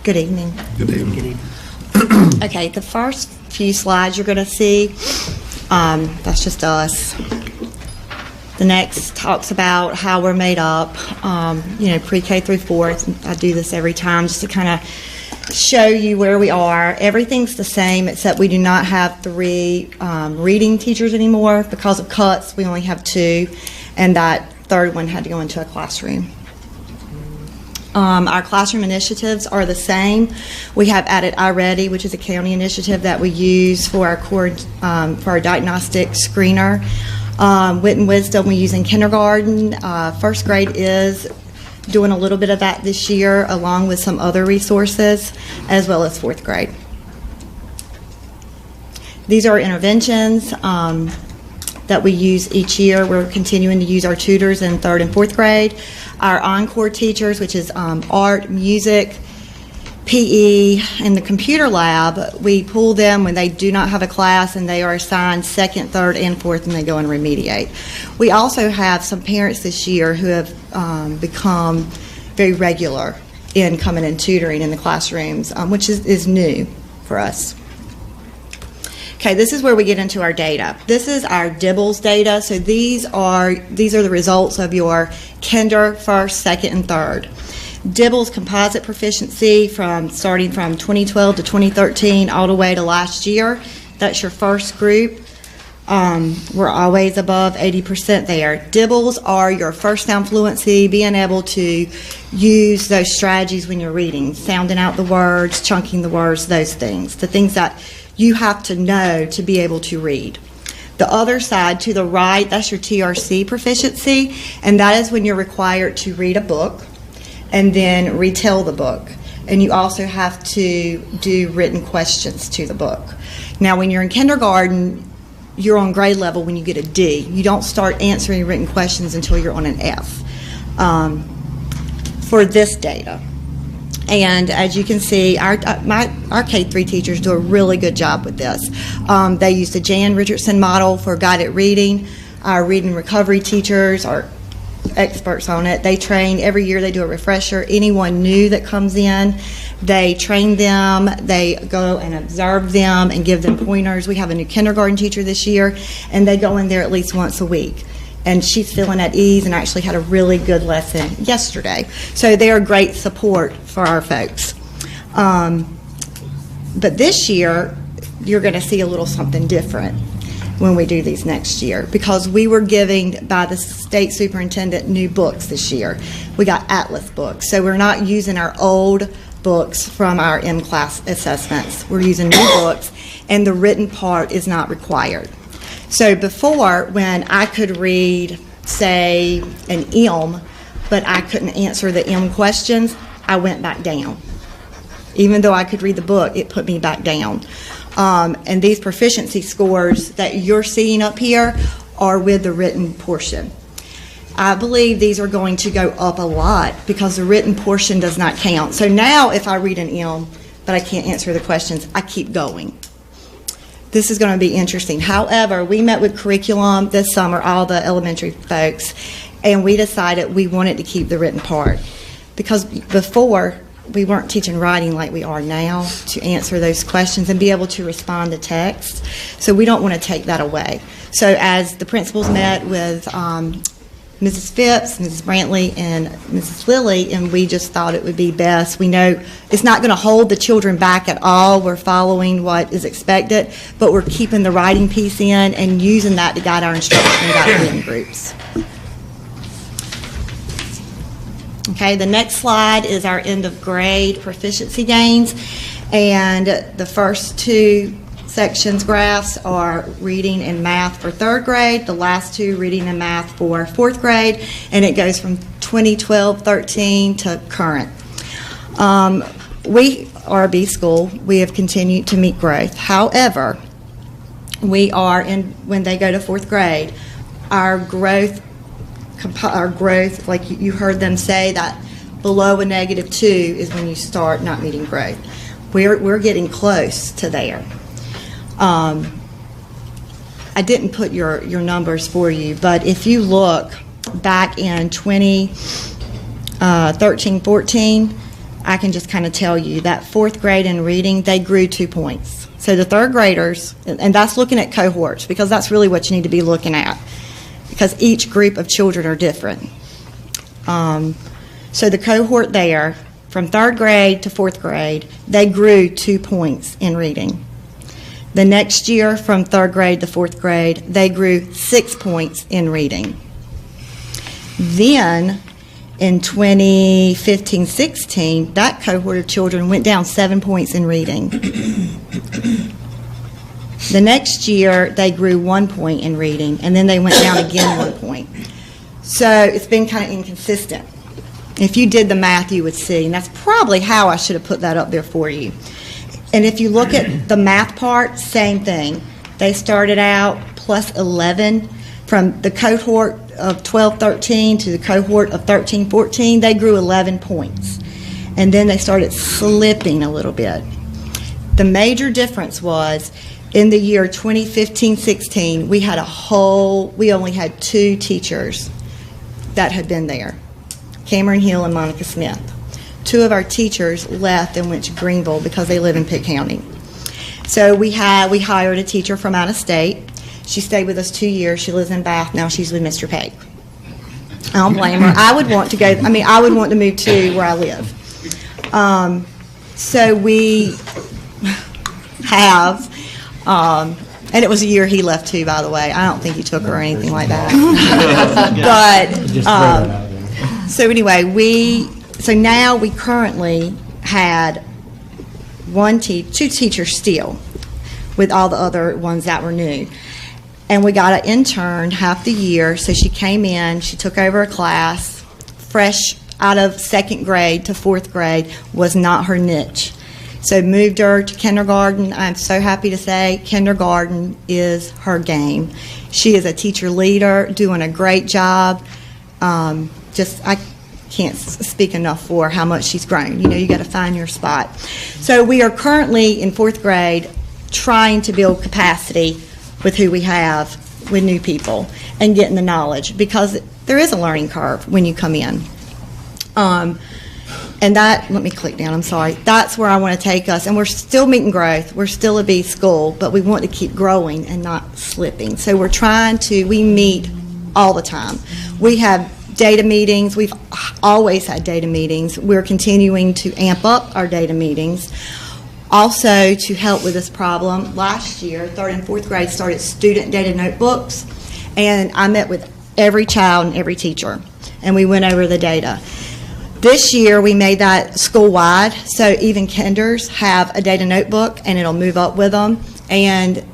[SPEAKER 13] Good evening.
[SPEAKER 5] Good evening.
[SPEAKER 13] Okay, the first few slides you're going to see, that's just us. The next talks about how we're made up, pre-K through 4th. I do this every time just to kind of show you where we are. Everything's the same except we do not have 3 reading teachers anymore. Because of cuts, we only have 2, and that 3rd one had to go into a classroom. Our classroom initiatives are the same. We have added iReady, which is a county initiative that we use for our core, for our diagnostic screener. Wit and Wisdom we use in kindergarten. 1st grade is doing a little bit of that this year, along with some other resources, as well as 4th grade. These are interventions that we use each year. We're continuing to use our tutors in 3rd and 4th grade. Our encore teachers, which is art, music, PE, and the computer lab, we pull them when they do not have a class and they are assigned 2nd, 3rd, and 4th, and they go and remediate. We also have some parents this year who have become very regular in coming and tutoring in the classrooms, which is new for us. Okay, this is where we get into our data. This is our DIBELS data. So these are the results of your kinder, 1st, 2nd, and 3rd. DIBELS composite proficiency starting from 2012 to 2013 all the way to last year. That's your first group. We're always above 80% there. DIBELS are your first sound fluency, being able to use those strategies when you're reading, sounding out the words, chunking the words, those things, the things that you have to know to be able to read. The other side to the right, that's your TRC proficiency, and that is when you're required to read a book and then retell the book. And you also have to do written questions to the book. Now, when you're in kindergarten, you're on grade level when you get a D. You don't start answering written questions until you're on an F for this data. And as you can see, our K-3 teachers do a really good job with this. They use the Jan Richardson model for guided reading. Our reading recovery teachers are experts on it. They train every year. They do a refresher. Anyone new that comes in, they train them. They go and observe them and give them pointers. We have a new kindergarten teacher this year, and they go in there at least once a week. And she's feeling at ease and actually had a really good lesson yesterday. So they are great support for our folks. But this year, you're going to see a little something different when we do these next year, because we were giving by the state superintendent new books this year. We got Atlas books, so we're not using our old books from our M-class assessments. We're using new books, and the written part is not required. So before, when I could read, say, an M, but I couldn't answer the M questions, I went back down. Even though I could read the book, it put me back down. And these proficiency scores that you're seeing up here are with the written portion. I believe these are going to go up a lot because the written portion does not count. So now if I read an M, but I can't answer the questions, I keep going. This is going to be interesting. However, we met with curriculum this summer, all the elementary folks, and we decided we wanted to keep the written part. Because before, we weren't teaching writing like we are now to answer those questions and be able to respond to text. So we don't want to take that away. So as the principals met with Mrs. Phipps, Mrs. Brantley, and Mrs. Lilly, and we just thought it would be best. We know it's not going to hold the children back at all. We're following what is expected, but we're keeping the writing piece in and using that to guide our instruction and guide reading groups. Okay, the next slide is our end of grade proficiency gains, and the first two sections graphs are reading and math for 3rd grade, the last two reading and math for 4th grade, and it goes from 2012-13 to current. We, RB school, we have continued to meet growth. However, we are when they go to 4th grade, our growth, like you heard them say, that below a -2 is when you start not meeting growth. We're getting close to there. I didn't put your numbers for you, but if you look back in 2013-14, I can just kind of tell you that 4th grade in reading, they grew 2 points. So the 3rd graders, and that's looking at cohorts, because that's really what you need to be looking at, because each group of children are different. So the cohort there, from 3rd grade to 4th grade, they grew 2 points in reading. The next year, from 3rd grade to 4th grade, they grew 6 points in reading. Then, in 2015-16, that cohort of children went down 7 points in reading. The next year, they grew 1 point in reading, and then they went down again 1 point. So it's been kind of inconsistent. If you did the math, you would see, and that's probably how I should have put that up there for you. And if you look at the math part, same thing. They started out plus 11 from the cohort of 12-13 to the cohort of 13-14. They grew 11 points. And then they started slipping a little bit. The major difference was in the year 2015-16, we only had 2 teachers that had been there, Cameron Hill and Monica Smith. 2 of our teachers left and went to Greenville because they live in Pitt County. So we hired a teacher from out of state. She stayed with us 2 years. She lives in Bath now. She's with Mr. Pate. I don't blame her. I would want to move to where I live. So we have, and it was a year he left too, by the way. I don't think he took her or anything like that. But so anyway, so now we currently had 2 teachers still, with all the other ones that were new. And we got an intern half the year, so she came in, she took over a class, fresh out of 2nd grade to 4th grade, was not her niche. So moved her to kindergarten. I'm so happy to say kindergarten is her game. She is a teacher leader, doing a great job. I can't speak enough for how much she's grown. You got to find your spot. So we are currently in 4th grade trying to build capacity with who we have, with new people, and getting the knowledge, because there is a learning curve when you come in. And that, let me click down, I'm sorry. That's where I want to take us. And we're still meeting growth. We're still a B school, but we want to keep growing and not slipping. So we meet all the time. We have data meetings. We've always had data meetings. We're continuing to amp up our data meetings. Also, to help with this problem, last year, 3rd and 4th grade started student data notebooks, and I met with every child and every teacher, and we went over the data. This year, we made that school-wide, so even kinders have a data notebook, and it'll move up with them. And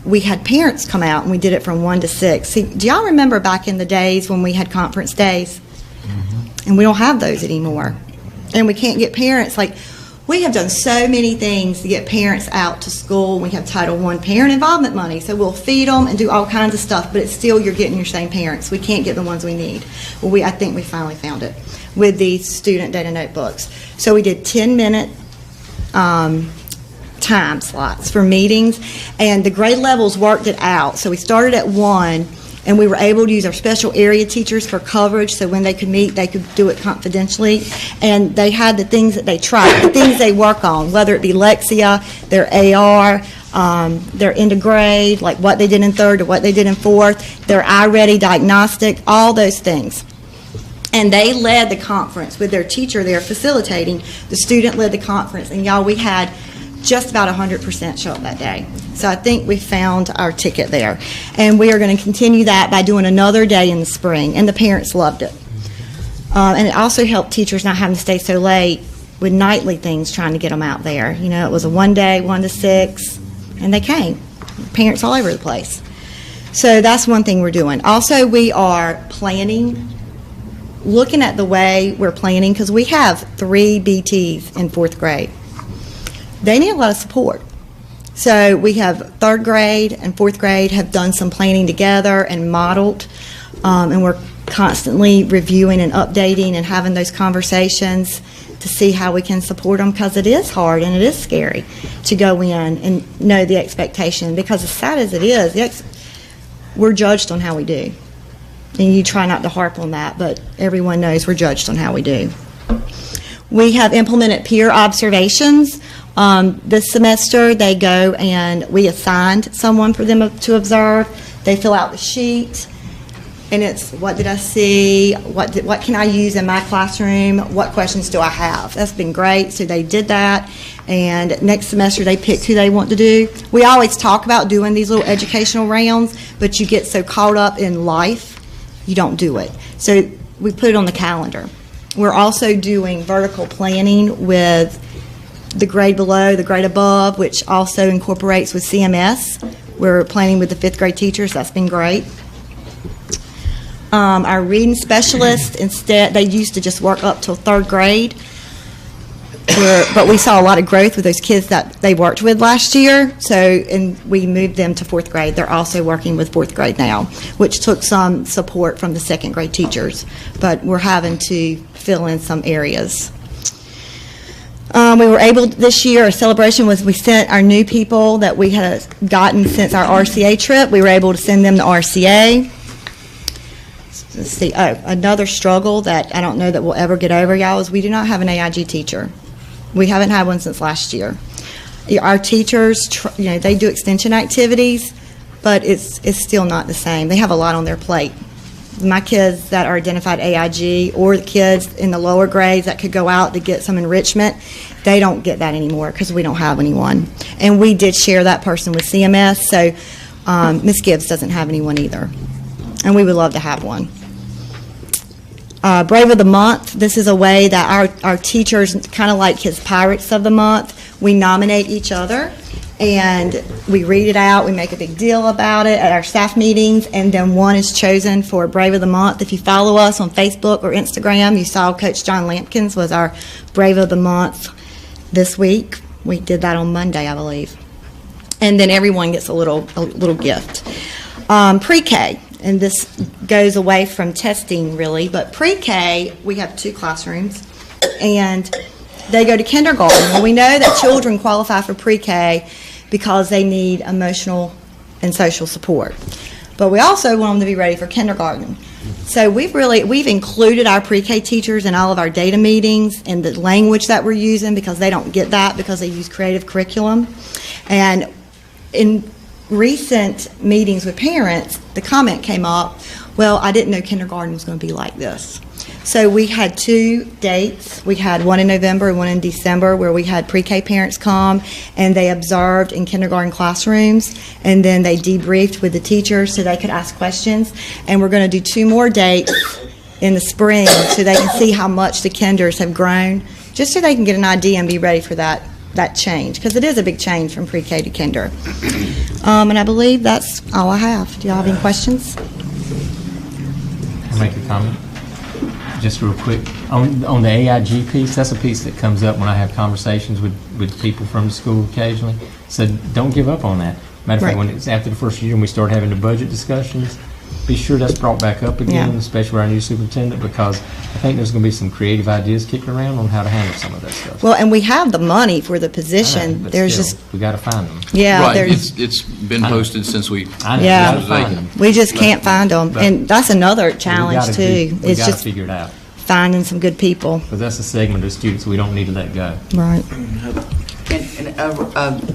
[SPEAKER 13] we had parents come out, and we did it from 1 to 6. See, do y'all remember back in the days when we had conference days? Mm-hmm. And we don't have those anymore. And we can't get parents, we have done so many things to get parents out to school. We have Title I parent involvement money, so we'll feed them and do all kinds of stuff, but it's still you're getting your same parents. We can't get the ones we need. Well, I think we finally found it with these student data notebooks. So we did 10-minute time slots for meetings, and the grade levels worked it out. So we started at 1, and we were able to use our special area teachers for coverage, so when they could meet, they could do it confidentially. And they had the things that they try, the things they work on, whether it be Lexia, their AR, their end of grade, like what they did in 3rd or what they did in 4th, their iReady diagnostic, all those things. And they led the conference with their teacher there facilitating. The student led the conference, and y'all, we had just about 100% show up that day. So I think we found our ticket there. And we are going to continue that by doing another day in the spring, and the parents loved it. And it also helped teachers not having to stay so late with nightly things trying to get them out there. It was a 1 day, 1 to 6, and they came. Parents all over the place. So that's one thing we're doing. Also, we are planning, looking at the way we're planning, because we have 3 BTs in 4th grade. They need a lot of support. So we have 3rd grade and 4th grade have done some planning together and modeled, and we're constantly reviewing and updating and having those conversations to see how we can support them, because it is hard and it is scary to go in and know the expectation, because as sad as it is, we're judged on how we do. And you try not to harp on that, but everyone knows we're judged on how we do. We have implemented peer observations. This semester, they go and we assigned someone for them to observe. They fill out the sheet, and it's, what did I see? What can I use in my classroom? What questions do I have? That's been great. So they did that, and next semester they pick who they want to do. We always talk about doing these little educational rounds, but you get so caught up in life, you don't do it. So we put it on the calendar. We're also doing vertical planning with the grade below, the grade above, which also incorporates with CMS. We're planning with the 5th grade teachers. That's been great. Our reading specialists, instead, they used to just work up till 3rd grade. But we saw a lot of growth with those kids that they worked with last year, and we moved them to 4th grade. They're also working with 4th grade now, which took some support from the 2nd grade teachers, but we're having to fill in some areas. We were able this year, our celebration was we sent our new people that we had gotten since our RCA trip, we were able to send them to RCA. Let's see, another struggle that I don't know that we'll ever get over, y'all, is we do not have an AIG teacher. We haven't had one since last year. Our teachers, they do extension activities, but it's still not the same. They have a lot on their plate. My kids that are identified AIG, or the kids in the lower grades that could go out to get some enrichment, they don't get that anymore because we don't have anyone. And we did share that person with CMS, so Ms. Gibbs doesn't have anyone either. And we would love to have one. Brave of the Month, this is a way that our teachers, kind of like his Pirates of the Month, we nominate each other, and we read it out, we make a big deal about it at our staff meetings, and then one is chosen for Brave of the Month. If you follow us on Facebook or Instagram, you saw Coach John Lampkins was our Brave of the Month this week. We did that on Monday, I believe. And then everyone gets a little gift. Pre-K. And this goes away from testing, really. But pre-K, we have 2 classrooms, and they go to kindergarten. And we know that children qualify for pre-K because they need emotional and social support. But we also want them to be ready for kindergarten. So we've included our pre-K teachers in all of our data meetings and the language that we're using, because they don't get that because they use creative curriculum. And in recent meetings with parents, the comment came up, well, I didn't know kindergarten was going to be like this. So we had 2 dates. We had one in November and one in December where we had pre-K parents come, and they observed in kindergarten classrooms, and then they debriefed with the teachers so they could ask questions. And we're going to do 2 more dates in the spring so they can see how much the kinders have grown, just so they can get an idea and be ready for that change, because it is a big change from pre-K to kinder. And I believe that's all I have. Do y'all have any questions?
[SPEAKER 9] I'll make a comment. Just real quick. On the AIG piece, that's a piece that comes up when I have conversations with people from the school occasionally. So don't give up on that. Matter of fact, when it's after the first year and we start having the budget discussions, be sure that's brought back up again, especially with our new superintendent, because I think there's going to be some creative ideas kicking around on how to handle some of that stuff.
[SPEAKER 13] Well, and we have the money for the position.
[SPEAKER 9] There's we got to find them.
[SPEAKER 13] Yeah,
[SPEAKER 6] right. It's been posted since we.
[SPEAKER 13] We just can't find them, and that's another challenge too.
[SPEAKER 9] It's just figure it out.
[SPEAKER 13] Finding some good people.
[SPEAKER 9] Because that's a segment of students we don't need to let go.
[SPEAKER 13] Right.
[SPEAKER 8] And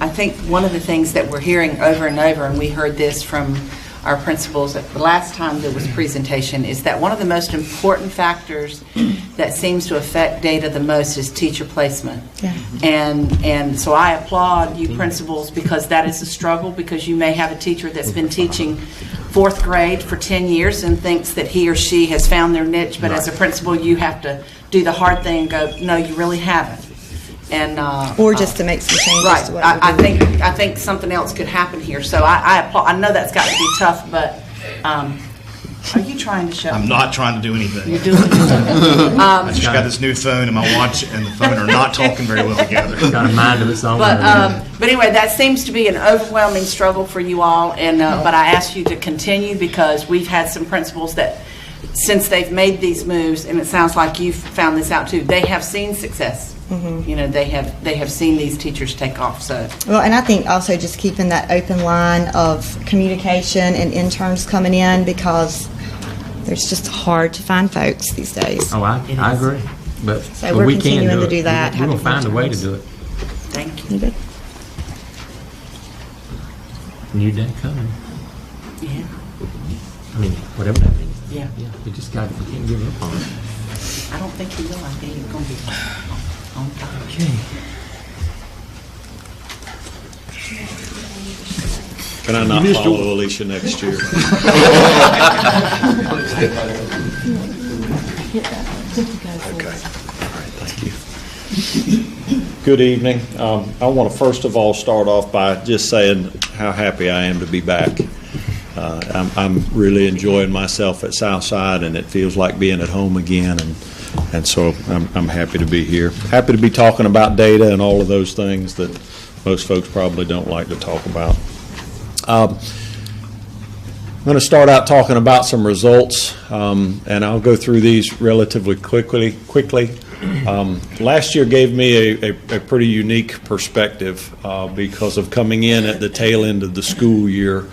[SPEAKER 8] I think one of the things that we're hearing over and over, and we heard this from our principals at the last time there was presentation, is that one of the most important factors that seems to affect data the most is teacher placement.
[SPEAKER 13] Yeah.
[SPEAKER 8] And so I applaud you principals, because that is a struggle, because you may have a teacher that's been teaching 4th grade for 10 years and thinks that he or she has found their niche, but as a principal you have to do the hard thing and go, no, you really haven't. And
[SPEAKER 13] or just to make some changes.
[SPEAKER 8] Right.
[SPEAKER 13] To what
[SPEAKER 8] I think something else could happen here. So I applaud. I know that's got to be tough, but are you trying to show?
[SPEAKER 10] I'm not trying to do anything.
[SPEAKER 8] You're doing
[SPEAKER 10] I just got this new phone, and my watch and the phone are not talking very well together.
[SPEAKER 9] Got a mind of its own.
[SPEAKER 8] But anyway, that seems to be an overwhelming struggle for you all. And but I ask you to continue, because we've had some principals that, since they've made these moves, and it sounds like you've found this out too, they have seen success. Mm-hmm. You know, they have seen these teachers take off. So
[SPEAKER 13] well, and I think also just keeping that open line of communication and interns coming in, because it's just hard to find folks these days.
[SPEAKER 9] Oh, I agree. But
[SPEAKER 13] so we're continuing to do that.
[SPEAKER 9] We're going to find a way to do it.
[SPEAKER 8] Thank you.
[SPEAKER 13] You good?
[SPEAKER 9] New day coming.
[SPEAKER 8] Yeah.
[SPEAKER 9] I mean, whatever that means.
[SPEAKER 8] Yeah.
[SPEAKER 9] We just we can't give up on it.
[SPEAKER 8] I don't think you will. I think it's going to be on time.
[SPEAKER 9] Okay.
[SPEAKER 7] Can I not follow Alicia next year? Okay. All right, thank you. Good evening. I want to first of all start off by just saying how happy I am to be back. I'm really enjoying myself at Southside, and it feels like being at home again, and so I'm happy to be here. Happy to be talking about data and all of those things that most folks probably don't like to talk about. I'm going to start out talking about some results, and I'll go through these relatively quickly. Last year gave me a pretty unique perspective because of coming in at the tail end of the school year.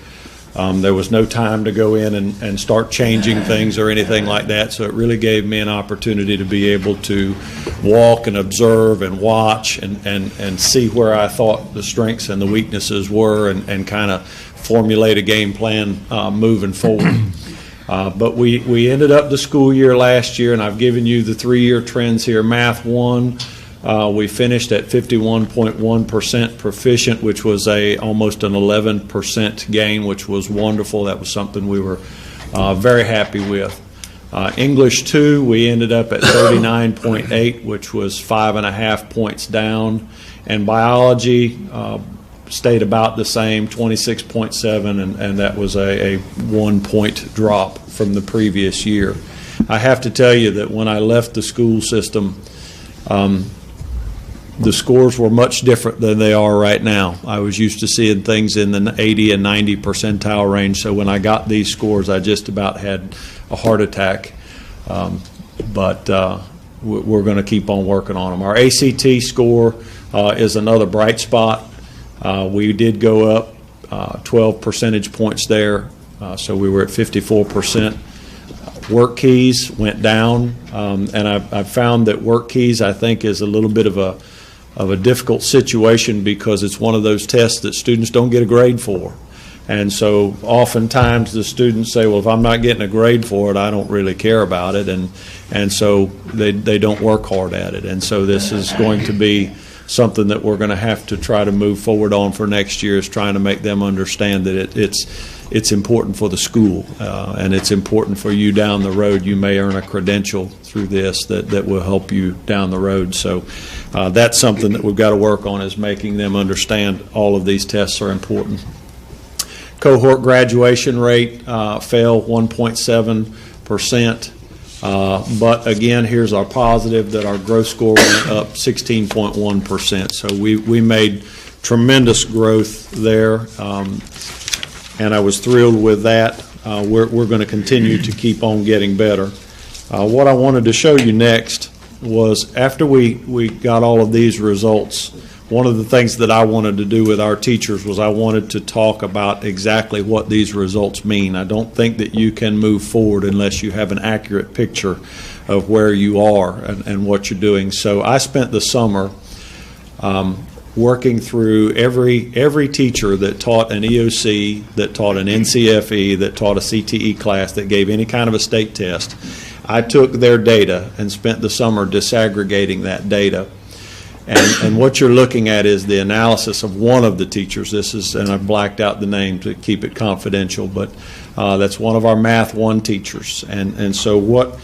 [SPEAKER 7] There was no time to go in and start changing things or anything like that, so it really gave me an opportunity to be able to walk and observe and watch and see where I thought the strengths and the weaknesses were and kind of formulate a game plan moving forward. But we ended up the school year last year, and I've given you the 3-year trends here. Math 1, we finished at 51.1% proficient, which was almost an 11% gain, which was wonderful. That was something we were very happy with. English 2, we ended up at 39.8, which was 5.5 points down. And biology stayed about the same, 26.7, and that was a 1-point drop from the previous year. I have to tell you that when I left the school system, the scores were much different than they are right now. I was used to seeing things in the 80 and 90 percentile range, so when I got these scores, I just about had a heart attack. But we're going to keep on working on them. Our ACT score is another bright spot. We did go up 12 percentage points there, so we were at 54%. Work keys went down, and I found that work keys, I think, is a little bit of a difficult situation because it's one of those tests that students don't get a grade for. And so oftentimes the students say, well, if I'm not getting a grade for it, I don't really care about it, and so they don't work hard at it. And so this is going to be something that we're going to have to try to move forward on for next year, is trying to make them understand that it's important for the school, and it's important for you down the road. You may earn a credential through this that will help you down the road. So that's something that we've got to work on, is making them understand all of these tests are important. Cohort graduation rate fell 1.7%. But again, here's our positive, that our growth score went up 16.1%. So we made tremendous growth there, and I was thrilled with that. We're going to continue to keep on getting better. What I wanted to show you next was, after we got all of these results, one of the things that I wanted to do with our teachers was I wanted to talk about exactly what these results mean. I don't think that you can move forward unless you have an accurate picture of where you are and what you're doing. So I spent the summer working through every teacher that taught an EOC, that taught an NCFE, that taught a CTE class, that gave any kind of a state test. I took their data and spent the summer disaggregating that data. And what you're looking at is the analysis of one of the teachers. This is, and I've blacked out the name to keep it confidential, but that's one of our Math 1 teachers. And so what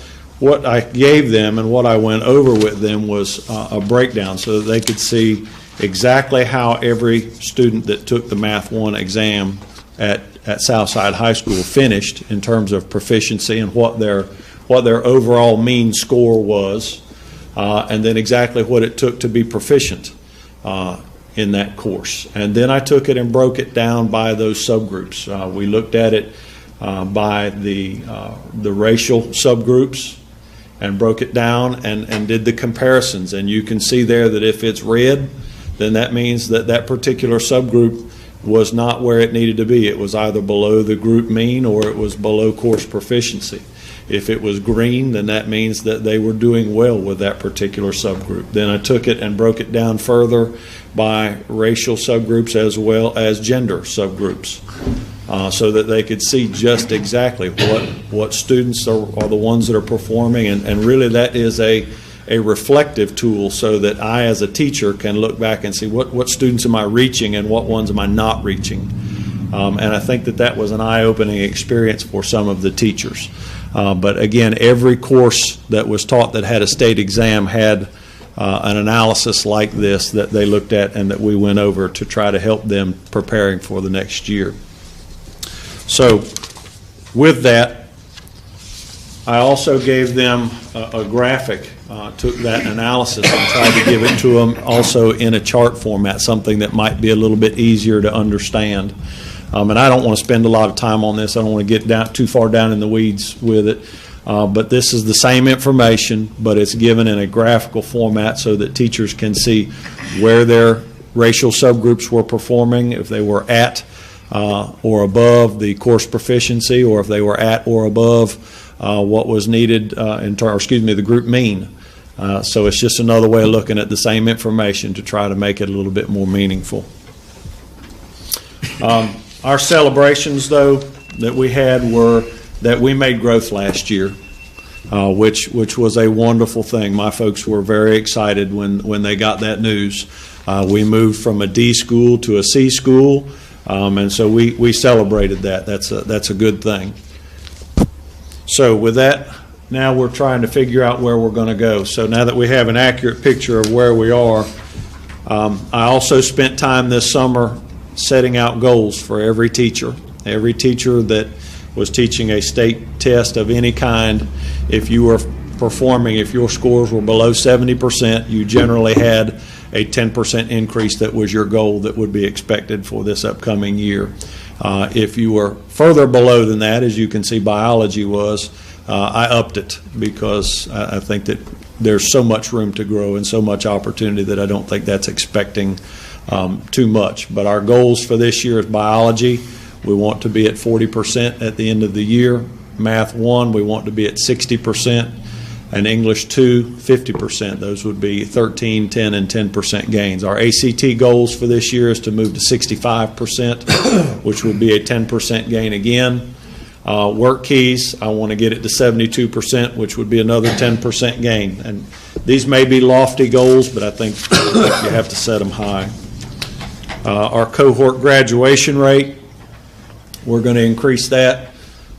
[SPEAKER 7] I gave them and what I went over with them was a breakdown so that they could see exactly how every student that took the Math 1 exam at Southside High School finished in terms of proficiency and what their overall mean score was. And then exactly what it took to be proficient in that course. And then I took it and broke it down by those subgroups. We looked at it by the racial subgroups and broke it down and did the comparisons. And you can see there that if it's red, then that means that that particular subgroup was not where it needed to be. It was either below the group mean or it was below course proficiency. If it was green, then that means that they were doing well with that particular subgroup. Then I took it and broke it down further by racial subgroups as well as gender subgroups, so that they could see just exactly what students are the ones that are performing. And really that is a reflective tool, so that I as a teacher can look back and see what students am I reaching and what ones am I not reaching. And I think that was an eye-opening experience for some of the teachers. But again, every course that was taught that had a state exam had an analysis like this that they looked at and that we went over to try to help them preparing for the next year. So with that, I also gave them a graphic, took that analysis and tried to give it to them also in a chart format, something that might be a little bit easier to understand. And I don't want to spend a lot of time on this. I don't want to get too far down in the weeds with it. But this is the same information, but it's given in a graphical format so that teachers can see where their racial subgroups were performing, if they were at or above the course proficiency, or if they were at or above what was needed the group mean. So it's just another way of looking at the same information to try to make it a little bit more meaningful. Our celebrations, though, that we had were that we made growth last year, which was a wonderful thing. My folks were very excited when they got that news. We moved from a D school to a C school, and so we celebrated that. That's a good thing. So with that, now we're trying to figure out where we're going to go. So now that we have an accurate picture of where we are, I also spent time this summer setting out goals for every teacher. Every teacher that was teaching a state test of any kind, if you were performing, if your scores were below 70%, you generally had a 10% increase that was your goal that would be expected for this upcoming year. If you were further below than that, as you can see biology was, I upped it because I think that there's so much room to grow and so much opportunity that I don't think that's expecting too much. But our goals for this year is biology. We want to be at 40% at the end of the year. Math 1, we want to be at 60%. And English 2, 50%. Those would be 13, 10, and 10% gains. Our ACT goals for this year is to move to 65%, which would be a 10% gain again. Work keys, I want to get it to 72%, which would be another 10% gain. And these may be lofty goals, but I think you have to set them high. Our cohort graduation rate, we're going to increase that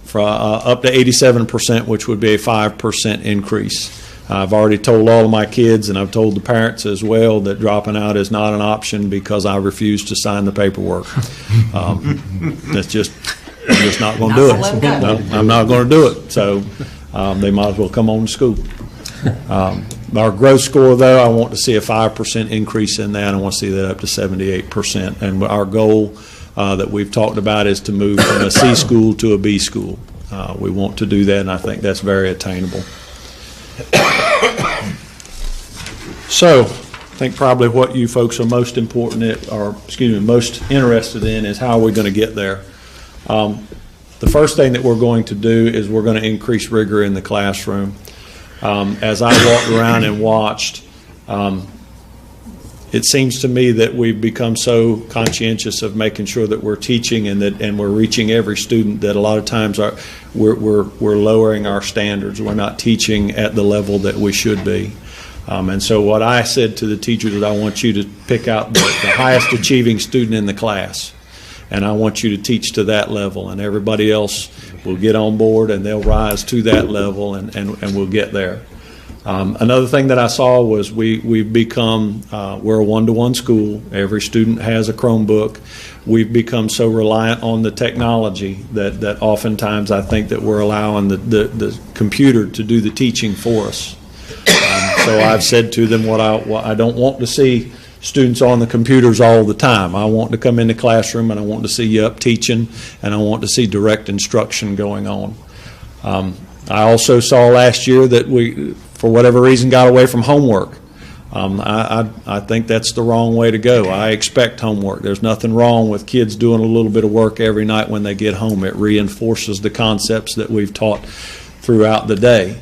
[SPEAKER 7] from up to 87%, which would be a 5% increase. I've already told all of my kids, and I've told the parents as well, that dropping out is not an option because I refuse to sign the paperwork. I'm just not going to do it. No, I'm not going to do it. So they might as well come on to school. Our growth score, though, I want to see a 5% increase in that. I want to see that up to 78%. And our goal that we've talked about is to move from a C school to a B school. We want to do that, and I think that's very attainable. So, I think probably what you folks are most most interested in is how are we going to get there. The first thing that we're going to do is we're going to increase rigor in the classroom. As I walked around and watched, it seems to me that we've become so conscientious of making sure that we're teaching and we're reaching every student that a lot of times we're lowering our standards. We're not teaching at the level that we should be. And so what I said to the teachers is I want you to pick out the highest achieving student in the class, and I want you to teach to that level, and everybody else will get on board and they'll rise to that level, and we'll get there. Another thing that I saw was we've become, we're a one-to-one school. Every student has a Chromebook. We've become so reliant on the technology that oftentimes I think that we're allowing the computer to do the teaching for us. So I've said to them what I don't want to see students on the computers all the time. I want to come in the classroom and I want to see you up teaching, and I want to see direct instruction going on. I also saw last year that we, for whatever reason, got away from homework. I think that's the wrong way to go. I expect homework. There's nothing wrong with kids doing a little bit of work every night when they get home. It reinforces the concepts that we've taught throughout the day.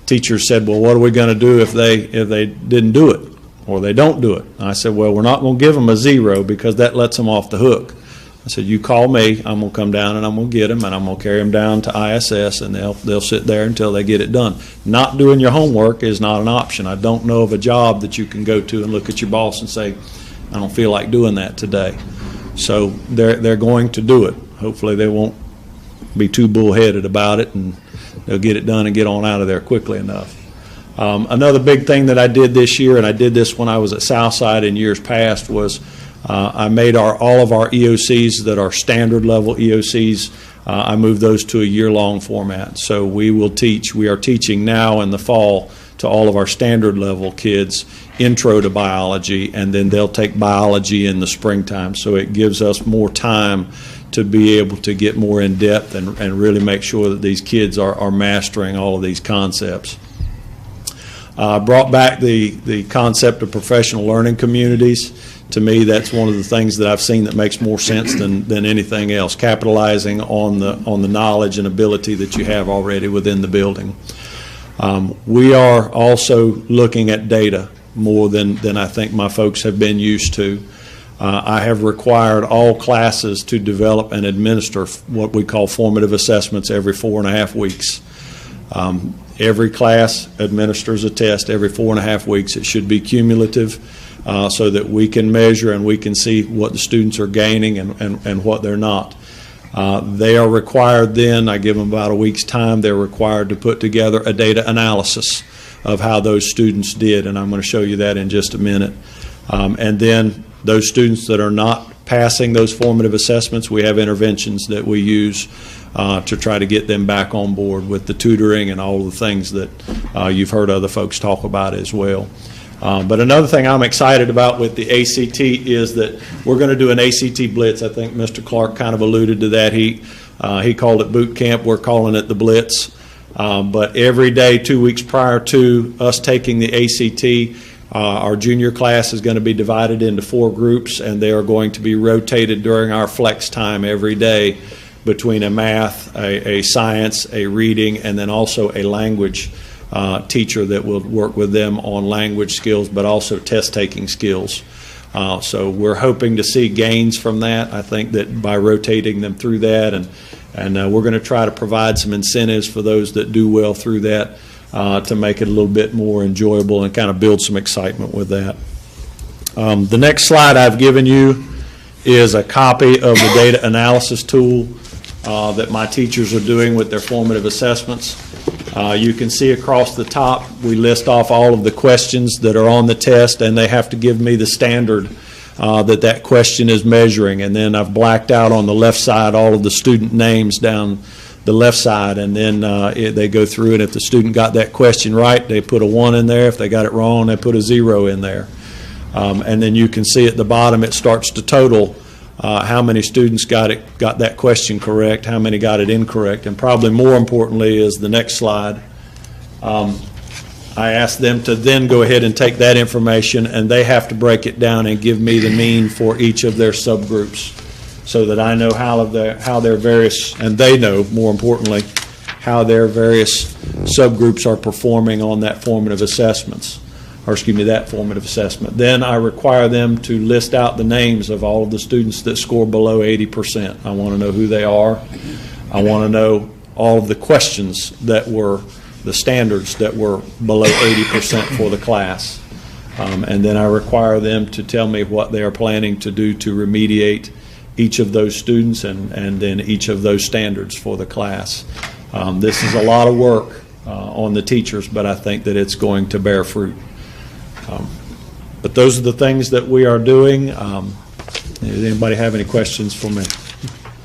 [SPEAKER 7] Teachers said, well, what are we going to do if they didn't do it or they don't do it? I said, well, we're not going to give them a 0 because that lets them off the hook. I said, you call me, I'm going to come down and I'm going to get them, and I'm going to carry them down to ISS, and they'll sit there until they get it done. Not doing your homework is not an option. I don't know of a job that you can go to and look at your boss and say, I don't feel like doing that today. So they're going to do it. Hopefully they won't be too bullheaded about it, and they'll get it done and get on out of there quickly enough. Another big thing that I did this year, and I did this when I was at Southside in years past, was I made all of our EOCs that are standard level EOCs, I moved those to a year-long format. So we are teaching now in the fall to all of our standard level kids intro to biology, and then they'll take biology in the springtime. So it gives us more time to be able to get more in depth and really make sure that these kids are mastering all of these concepts. Brought back the concept of professional learning communities. To me, that's one of the things that I've seen that makes more sense than anything else, capitalizing on the knowledge and ability that you have already within the building. We are also looking at data more than I think my folks have been used to. I have required all classes to develop and administer what we call formative assessments every 4.5 weeks. Every class administers a test every 4.5 weeks. It should be cumulative so that we can measure and we can see what the students are gaining and what they're not. They are required then, I give them about a week's time, they're required to put together a data analysis of how those students did, and I'm going to show you that in just a minute. And then those students that are not passing those formative assessments, we have interventions that we use to try to get them back on board with the tutoring and all the things that you've heard other folks talk about as well. But another thing I'm excited about with the ACT is that we're going to do an ACT Blitz. I think Mr. Clark kind of alluded to that. He called it boot camp. We're calling it the Blitz. But every day, 2 weeks prior to us taking the ACT, our junior class is going to be divided into 4 groups, and they are going to be rotated during our flex time every day between a math, a science, a reading, and then also a language teacher that will work with them on language skills, but also test-taking skills. So we're hoping to see gains from that. I think that by rotating them through that, and we're going to try to provide some incentives for those that do well through that to make it a little bit more enjoyable and kind of build some excitement with that. The next slide I've given you is a copy of the data analysis tool that my teachers are doing with their formative assessments. You can see across the top we list off all of the questions that are on the test, and they have to give me the standard that question is measuring. And then I've blacked out on the left side all of the student names down the left side, and then they go through, and if the student got that question right, they put a 1 in there. If they got it wrong, they put a 0 in there. And then you can see at the bottom it starts to total how many students got that question correct, how many got it incorrect, and probably more importantly is the next slide. I asked them to then go ahead and take that information, and they have to break it down and give me the mean for each of their subgroups, so that I know how their various, and they know, more importantly, how their various subgroups are performing on that formative assessment. Then I require them to list out the names of all of the students that score below 80%. I want to know who they are. I want to know all of the questions that were the standards that were below 80% for the class. And then I require them to tell me what they are planning to do to remediate each of those students and then each of those standards for the class. This is a lot of work on the teachers, but I think that it's going to bear fruit. But those are the things that we are doing. Does anybody have any questions for me?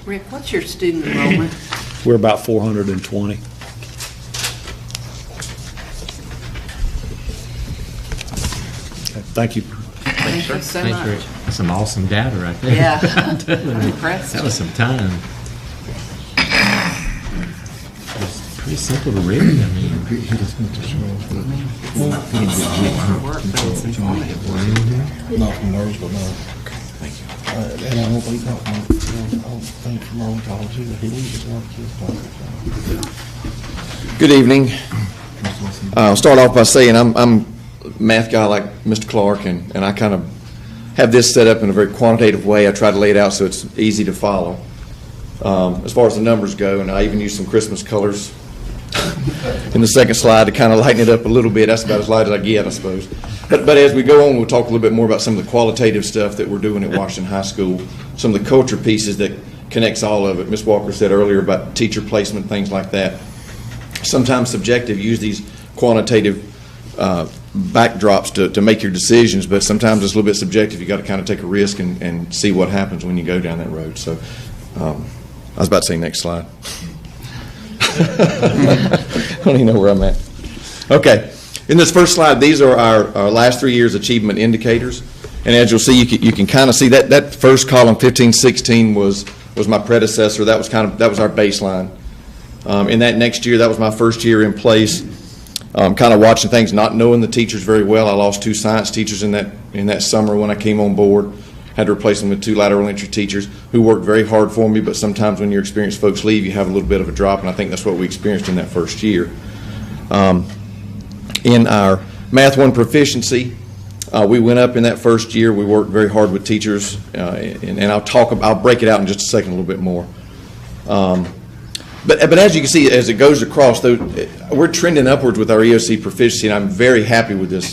[SPEAKER 8] Rick, what's your student enrollment?
[SPEAKER 7] We're about 420. Okay, thank you.
[SPEAKER 8] Thank you so much.
[SPEAKER 9] Rick. That's some awesome data right there.
[SPEAKER 8] Yeah.
[SPEAKER 9] I'm telling you.
[SPEAKER 8] Impressive.
[SPEAKER 9] That was some time. It's pretty simple to read. I mean,
[SPEAKER 5] He just went to show us that.
[SPEAKER 8] Work, but it's informative.
[SPEAKER 5] Not from those, but no. Thank you. And I don't think, I don't think from our own college either. He leaves his own kids talking.
[SPEAKER 14] Good evening. I'll start off by saying I'm a math guy like Mr. Clark, and I kind of have this set up in a very quantitative way. I try to lay it out so it's easy to follow. As far as the numbers go, and I even use some Christmas colors in the second slide to kind of lighten it up a little bit. That's about as light as I get, I suppose. But as we go on, we'll talk a little bit more about some of the qualitative stuff that we're doing at Washington High School, some of the culture pieces that connects all of it. Ms. Walker said earlier about teacher placement, things like that. Sometimes subjective, use these quantitative backdrops to make your decisions, but sometimes it's a little bit subjective. You got to kind of take a risk and see what happens when you go down that road. So I was about to say next slide. I don't even know where I'm at. Okay. In this first slide, these are our last 3 years achievement indicators. And as you'll see, you can kind of see that first column, 15-16, was my predecessor. That was our baseline. In that next year, that was my first year in place. Kind of watching things, not knowing the teachers very well. I lost 2 science teachers in that summer when I came on board. Had to replace them with 2 lateral entry teachers who worked very hard for me, but sometimes when your experienced folks leave, you have a little bit of a drop, and I think that's what we experienced in that first year. In our Math 1 proficiency, we went up in that first year. We worked very hard with teachers, and I'll break it out in just a second a little bit more. But as you can see, as it goes across, we're trending upwards with our EOC proficiency, and I'm very happy with this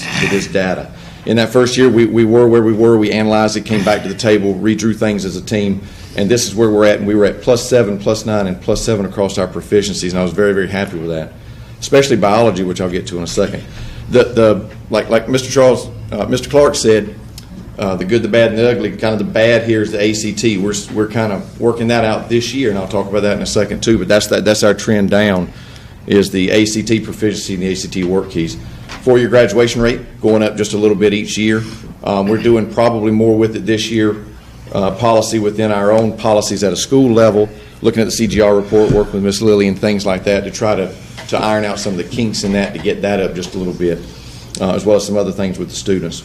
[SPEAKER 14] data. In that first year, we were where we were. We analyzed it, came back to the table, redrew things as a team, and this is where we're at. And we were at +7, +9, and +7 across our proficiencies, and I was very, very happy with that, especially biology, which I'll get to in a second. Like Mr. Clark said, the good, the bad, and the ugly. Kind of the bad here is the ACT. We're kind of working that out this year, and I'll talk about that in a second too. But that's our trend down, is the ACT proficiency and the ACT work keys. 4-year graduation rate going up just a little bit each year. We're doing probably more with it this year. Policy within our own policies at a school level, looking at the CGR report, working with Miss Lilly and things like that to try to iron out some of the kinks in that to get that up just a little bit, as well as some other things with the students.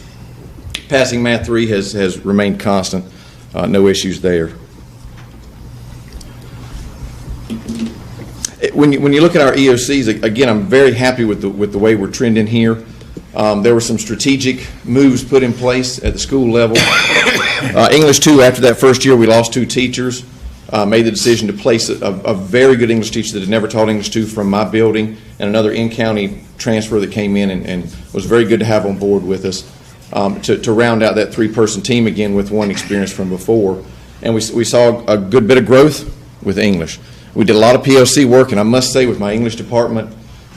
[SPEAKER 14] Passing Math 3 has remained constant. No issues there. When you look at our EOCs, again, I'm very happy with the way we're trending here. There were some strategic moves put in place at the school level. English 2, after that first year, we lost 2 teachers. Made the decision to place a very good English teacher that had never taught English 2 from my building, and another in-county transfer that came in and was very good to have on board with us to round out that 3-person team again with one experience from before. And we saw a good bit of growth with English. We did a lot of PLC work, and I must say with my English department,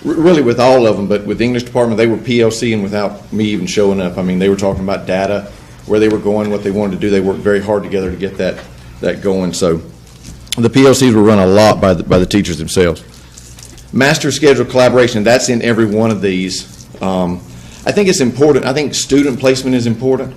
[SPEAKER 14] really with all of them, but with the English department, they were PLCing without me even showing up. I mean, they were talking about data, where they were going, what they wanted to do. They worked very hard together to get that going. So the PLCs were run a lot by the teachers themselves. Master schedule collaboration, that's in every one of these. I think it's important. I think student placement is important.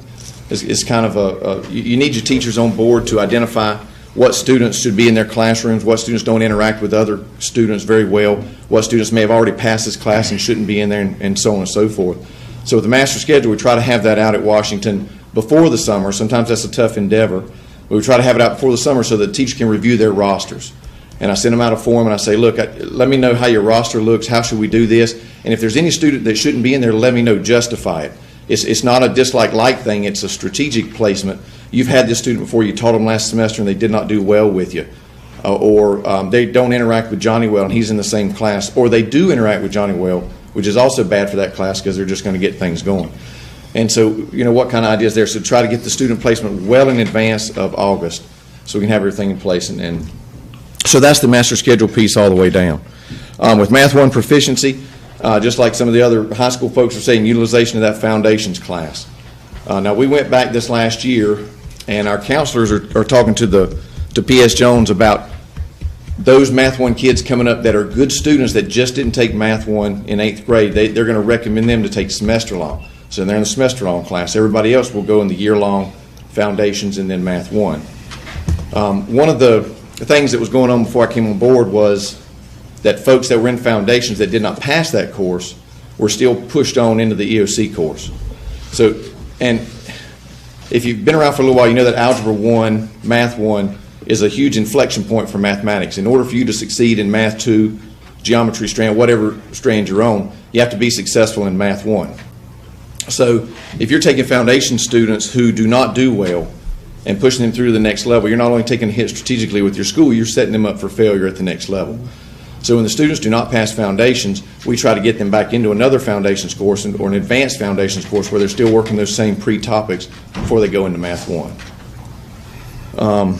[SPEAKER 14] It's kind of you need your teachers on board to identify what students should be in their classrooms, what students don't interact with other students very well, what students may have already passed this class and shouldn't be in there, and so on and so forth. So with the master schedule, we try to have that out at Washington before the summer. Sometimes that's a tough endeavor, but we try to have it out before the summer so that the teacher can review their rosters. And I send them out a form and I say, look, let me know how your roster looks, how should we do this, and if there's any student that shouldn't be in there, let me know, justify it. It's not a dislike thing, it's a strategic placement. You've had this student before, you taught them last semester and they did not do well with you. Or they don't interact with Johnny well and he's in the same class. Or they do interact with Johnny well, which is also bad for that class because they're just going to get things going. And so, what kind of ideas there? So try to get the student placement well in advance of August so we can have everything in place. And so that's the master schedule piece all the way down. With Math 1 proficiency, just like some of the other high school folks are saying, utilization of that foundations class. Now, we went back this last year, and our counselors are talking to P.S. Jones about those Math 1 kids coming up that are good students that just didn't take Math 1 in 8th grade. They're going to recommend them to take semester long. So they're in the semester long class. Everybody else will go in the year-long foundations and then Math 1. One of the things that was going on before I came on board was that folks that were in foundations that did not pass that course were still pushed on into the EOC course. So, and if you've been around for a little while, you know that Algebra 1, Math 1 is a huge inflection point for mathematics. In order for you to succeed in Math 2, Geometry strand, whatever strand you're on, you have to be successful in Math 1. So if you're taking foundation students who do not do well and pushing them through the next level, you're not only taking a hit strategically with your school, you're setting them up for failure at the next level. So when the students do not pass foundations, we try to get them back into another foundations course or an advanced foundations course where they're still working those same pre-topics before they go into Math 1.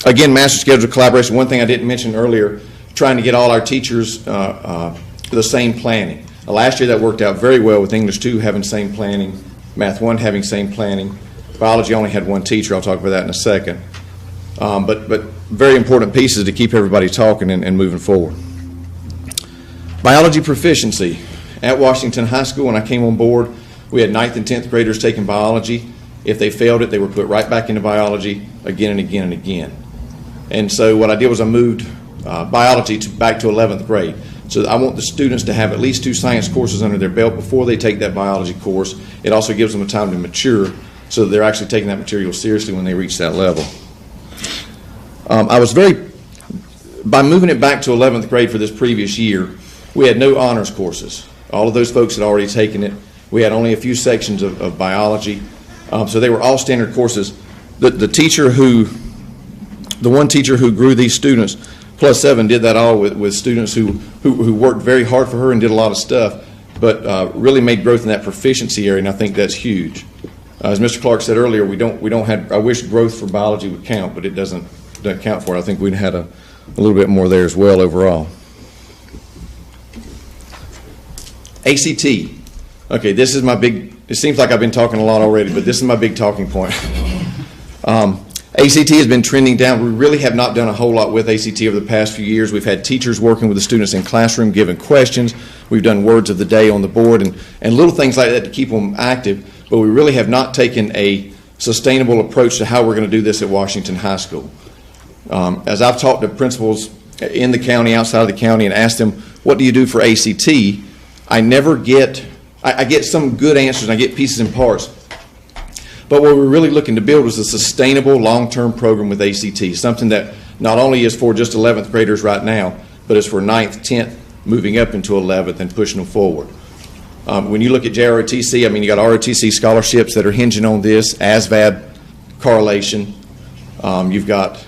[SPEAKER 14] Again, master schedule collaboration. One thing I didn't mention earlier, trying to get all our teachers the same planning. Last year that worked out very well with English 2 having same planning, Math 1 having same planning. Biology only had one teacher. I'll talk about that in a second. But very important pieces to keep everybody talking and moving forward. Biology proficiency. At Washington High School, when I came on board, we had 9th and 10th graders taking biology. If they failed it, they were put right back into biology again and again and again. And so what I did was I moved biology back to 11th grade. So I want the students to have at least 2 science courses under their belt before they take that biology course. It also gives them a time to mature so that they're actually taking that material seriously when they reach that level. By moving it back to 11th grade for this previous year, we had no honors courses. All of those folks had already taken it. We had only a few sections of biology. So they were all standard courses. The one teacher who grew these students, +7, did that all with students who worked very hard for her and did a lot of stuff, but really made growth in that proficiency area, and I think that's huge. As Mr. Clark said earlier, we don't have. I wish growth for biology would count, but it doesn't count for it. I think we'd had a little bit more there as well overall. ACT. Okay, this is my big. It seems like I've been talking a lot already, but this is my big talking point. ACT has been trending down. We really have not done a whole lot with ACT over the past few years. We've had teachers working with the students in classroom, giving questions. We've done words of the day on the board and little things like that to keep them active, but we really have not taken a sustainable approach to how we're going to do this at Washington High School. As I've talked to principals in the county, outside of the county, and asked them, what do you do for ACT? I get some good answers, and I get pieces and parts. But what we're really looking to build is a sustainable long-term program with ACT, something that not only is for just 11th graders right now, but is for 9th, 10th, moving up into 11th and pushing them forward. When you look at JROTC, I mean, you got ROTC scholarships that are hinging on this, ASVAB correlation. You've got,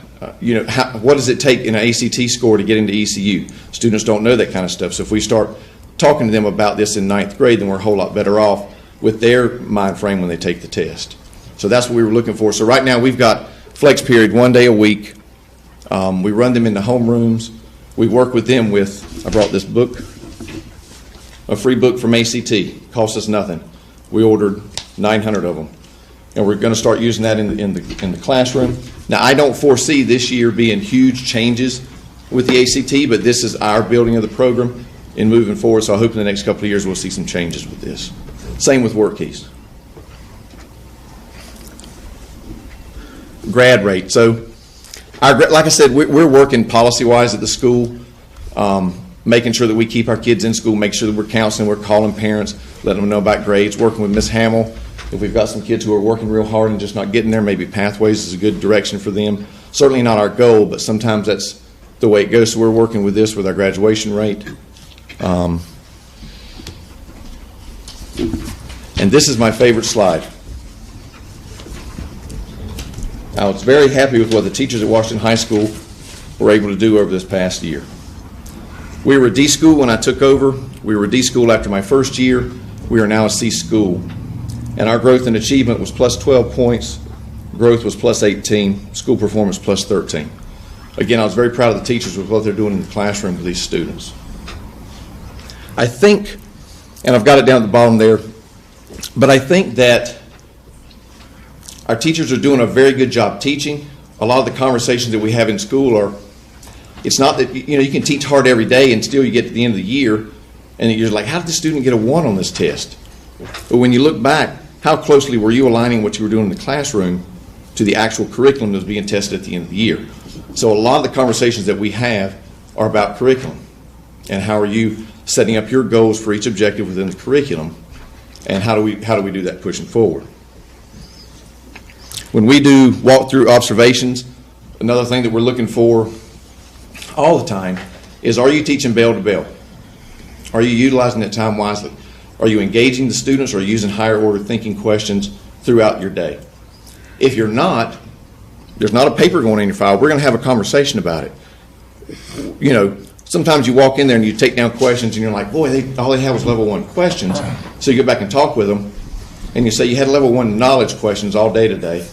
[SPEAKER 14] what does it take in an ACT score to get into ECU? Students don't know that kind of stuff. So if we start talking to them about this in 9th grade, then we're a whole lot better off with their mind frame when they take the test. So that's what we were looking for. So right now we've got flex period 1 day a week. We run them into homerooms. We work with them with, I brought this book, a free book from ACT. Cost us nothing. We ordered 900 of them. And we're going to start using that in the classroom. Now, I don't foresee this year being huge changes with the ACT, but this is our building of the program in moving forward. So I hope in the next couple of years we'll see some changes with this. Same with work keys. Grad rate. So, like I said, we're working policy-wise at the school, making sure that we keep our kids in school, make sure that we're counseling, we're calling parents, letting them know about grades, working with Miss Hamill. If we've got some kids who are working real hard and just not getting there, maybe Pathways is a good direction for them. Certainly not our goal, but sometimes that's the way it goes. So we're working with this with our graduation rate. And this is my favorite slide. I was very happy with what the teachers at Washington High School were able to do over this past year. We were a D school when I took over. We were a D school after my first year. We are now a C school. And our growth and achievement was plus 12 points. Growth was plus 18. School performance plus 13. Again, I was very proud of the teachers with what they're doing in the classroom with these students. I think, and I've got it down at the bottom there, but I think that our teachers are doing a very good job teaching. A lot of the conversations that we have in school are, it's not that, you can teach hard every day and still you get to the end of the year and you're like, how did the student get a 1 on this test? But when you look back, how closely were you aligning what you were doing in the classroom to the actual curriculum that was being tested at the end of the year? So a lot of the conversations that we have are about curriculum and how are you setting up your goals for each objective within the curriculum and how do we do that pushing forward? When we do walk-through observations, another thing that we're looking for all the time is, are you teaching bell to bell? Are you utilizing that time wisely? Are you engaging the students or using higher order thinking questions throughout your day? If you're not, there's not a paper going in your file. We're going to have a conversation about it. Sometimes you walk in there and you take down questions and you're like, boy, all they had was level 1 questions. So you go back and talk with them and you say you had level 1 knowledge questions all day today.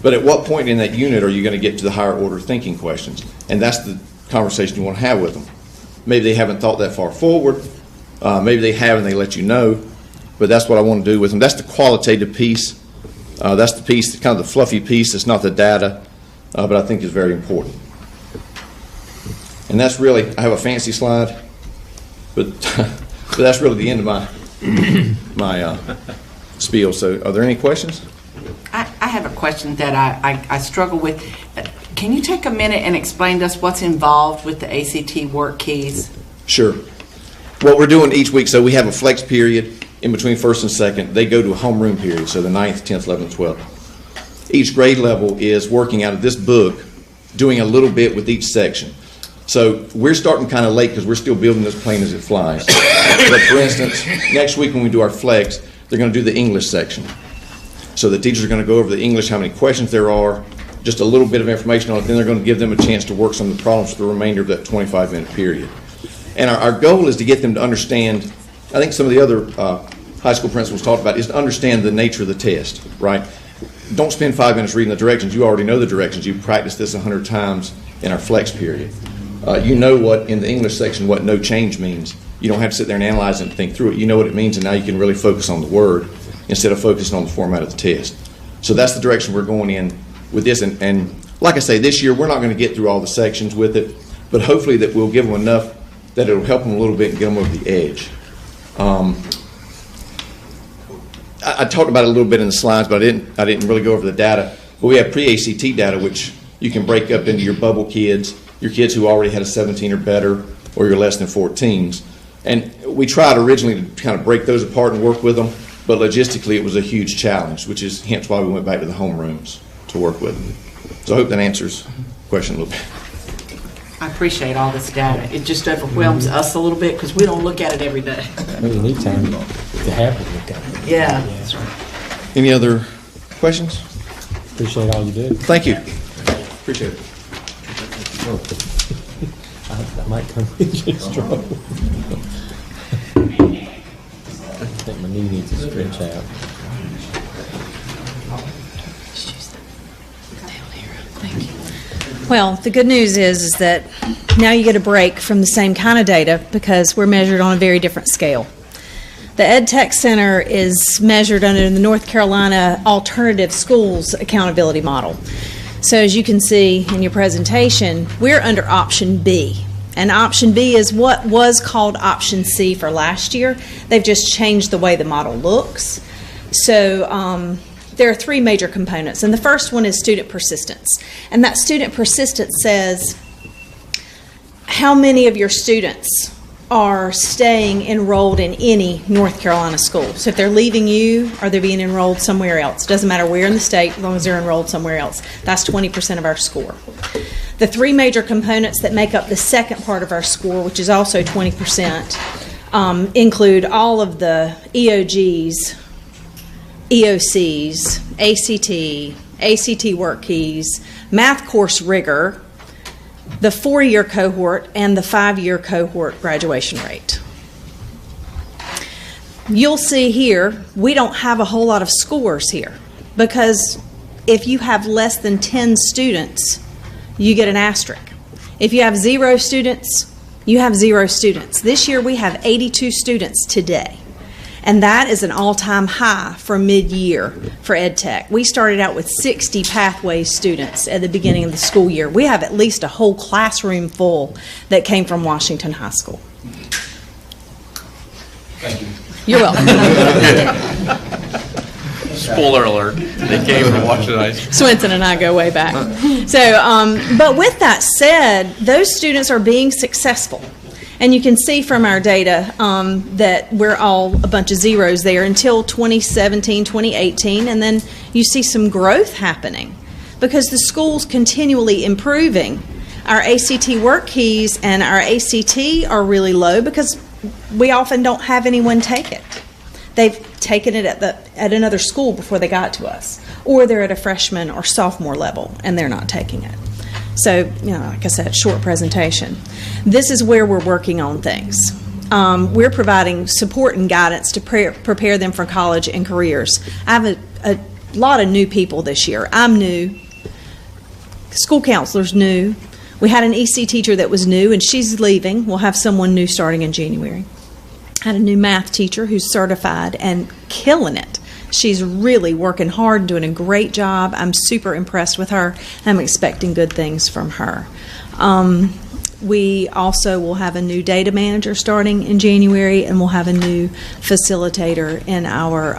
[SPEAKER 14] But at what point in that unit are you going to get to the higher order thinking questions? And that's the conversation you want to have with them. Maybe they haven't thought that far forward. Maybe they have and they let you know, but that's what I want to do with them. That's the qualitative piece. That's the piece, kind of the fluffy piece. It's not the data, but I think is very important. And that's really, I have a fancy slide, but, but that's really the end of my spiel. So are there any questions?
[SPEAKER 8] I have a question that I struggle with. Can you take a minute and explain to us what's involved with the ACT work keys?
[SPEAKER 14] Sure. What we're doing each week, so we have a flex period in between first and second. They go to a homeroom period, so the 9th, 10th, 11th, 12th. Each grade level is working out of this book, doing a little bit with each section. So we're starting kind of late because we're still building this plane as it flies. But for instance, next week when we do our flex, they're going to do the English section. So the teachers are going to go over the English, how many questions there are, just a little bit of information on it. Then they're going to give them a chance to work some of the problems for the remainder of that 25-minute period. And our goal is to get them to understand, I think some of the other high school principals talked about, is to understand the nature of the test, right? Don't spend 5 minutes reading the directions. You already know the directions. You've practiced this 100 times in our flex period. You know what, in the English section, what no change means. You don't have to sit there and analyze it and think through it. You know what it means, and now you can really focus on the word instead of focusing on the format of the test. So that's the direction we're going in with this. And like I say, this year we're not going to get through all the sections with it, but hopefully that we'll give them enough that it'll help them a little bit and get them over the edge. I talked about it a little bit in the slides, but I didn't really go over the data. But we have pre-ACT data, which you can break up into your bubble kids, your kids who already had a 17 or better, or your less than 14s. And we tried originally to kind of break those apart and work with them, but logistically it was a huge challenge, which is hence why we went back to the homerooms to work with them. So I hope that answers the question a little bit.
[SPEAKER 8] I appreciate all this data. It just overwhelms us a little bit because we don't look at it every day.
[SPEAKER 9] We need time to have to look at it.
[SPEAKER 8] Yeah, that's right.
[SPEAKER 14] Any other questions?
[SPEAKER 9] Appreciate all you do.
[SPEAKER 14] Thank you. Appreciate it.
[SPEAKER 9] I might come with you strong. I think my knee needs to stretch out.
[SPEAKER 15] Well, the good news is that now you get a break from the same kind of data because we're measured on a very different scale. The Ed Tech Center is measured under the North Carolina Alternative Schools Accountability Model. So as you can see in your presentation, we're under option B. And option B is what was called option C for last year. They've just changed the way the model looks. So there are three major components, and the first one is student persistence. And that student persistence says how many of your students are staying enrolled in any North Carolina school. So if they're leaving you or they're being enrolled somewhere else, doesn't matter where in the state, as long as they're enrolled somewhere else. That's 20% of our score. The three major components that make up the second part of our score, which is also 20%, include all of the EOGs, EOCs, ACT work keys, math course rigor, the 4-year cohort, and the 5-year cohort graduation rate. You'll see here, we don't have a whole lot of scores here because if you have less than 10 students, you get an asterisk. If you have 0 students, you have 0 students. This year we have 82 students today. And that is an all-time high for mid-year for Ed Tech. We started out with 60 Pathways students at the beginning of the school year. We have at least a whole classroom full that came from Washington High School.
[SPEAKER 6] Thank you.
[SPEAKER 15] You're welcome.
[SPEAKER 6] Spoiler alert, they came from Washington High School.
[SPEAKER 15] Swinson and I go way back. So, but with that said, those students are being successful. And you can see from our data that we're all a bunch of zeros there until 2017, 2018, and then you see some growth happening because the school's continually improving. Our ACT work keys and our ACT are really low because we often don't have anyone take it. They've taken it at another school before they got to us, or they're at a freshman or sophomore level and they're not taking it. So, like I said, short presentation. This is where we're working on things. We're providing support and guidance to prepare them for college and careers. I have a lot of new people this year. I'm new. School counselor's new. We had an EC teacher that was new, and she's leaving. We'll have someone new starting in January. Had a new math teacher who's certified and killing it. She's really working hard, doing a great job. I'm super impressed with her. I'm expecting good things from her. We also will have a new data manager starting in January, and we'll have a new facilitator in our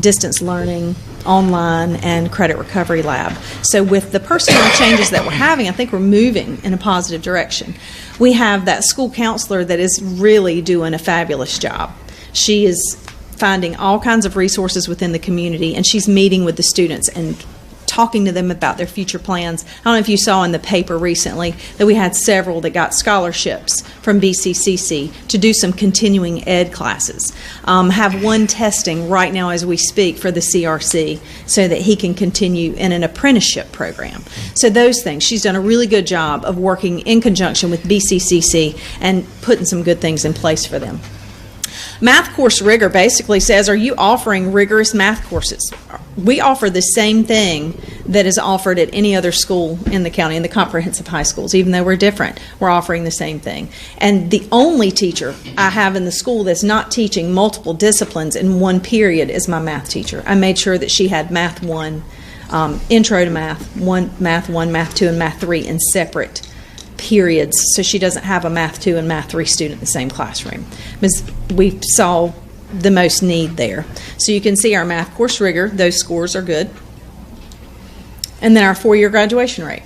[SPEAKER 15] distance learning, online, and credit recovery lab. So with the personnel changes that we're having, I think we're moving in a positive direction. We have that school counselor that is really doing a fabulous job. She is finding all kinds of resources within the community, and she's meeting with the students and talking to them about their future plans. I don't know if you saw in the paper recently that we had several that got scholarships from BCCC to do some continuing ed classes. Have one testing right now as we speak for the CRC so that he can continue in an apprenticeship program. So those things, she's done a really good job of working in conjunction with BCCC and putting some good things in place for them. Math Course Rigor basically says, are you offering rigorous math courses? We offer the same thing that is offered at any other school in the county, in the comprehensive high schools. Even though we're different, we're offering the same thing. And the only teacher I have in the school that's not teaching multiple disciplines in one period is my math teacher. I made sure that she had Math 1, Intro to Math 1, Math 2, and Math 3 in separate periods, so she doesn't have a Math 2 and Math 3 student in the same classroom. Because we saw the most need there. So you can see our Math Course Rigor, those scores are good. And then our 4-year graduation rate.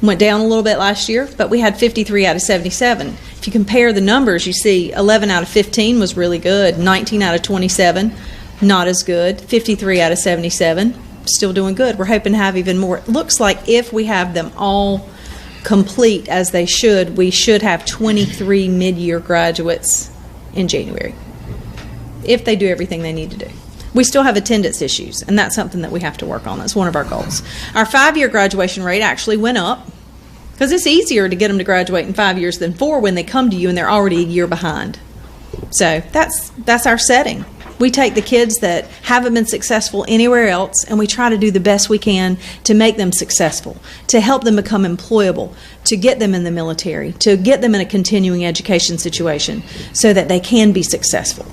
[SPEAKER 15] Went down a little bit last year, but we had 53 out of 77. If you compare the numbers, you see 11 out of 15 was really good, 19 out of 27, not as good, 53 out of 77, still doing good. We're hoping to have even more. It looks like if we have them all complete as they should, we should have 23 mid-year graduates in January, if they do everything they need to do. We still have attendance issues, and that's something that we have to work on. That's one of our goals. Our 5-year graduation rate actually went up because it's easier to get them to graduate in 5 years than 4 when they come to you and they're already a year behind. So that's our setting. We take the kids that haven't been successful anywhere else, and we try to do the best we can to make them successful, to help them become employable, to get them in the military, to get them in a continuing education situation so that they can be successful.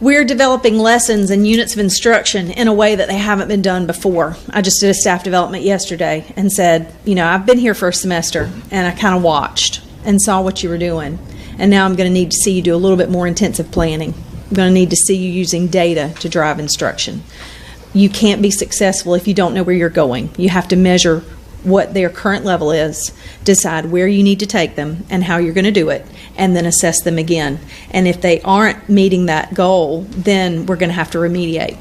[SPEAKER 15] We're developing lessons and units of instruction in a way that they haven't been done before. I just did a staff development yesterday and said, you know, I've been here for a semester, and I kind of watched and saw what you were doing. And now I'm going to need to see you do a little bit more intensive planning. I'm going to need to see you using data to drive instruction. You can't be successful if you don't know where you're going. You have to measure what their current level is, decide where you need to take them and how you're going to do it, and then assess them again. And if they aren't meeting that goal, then we're going to have to remediate.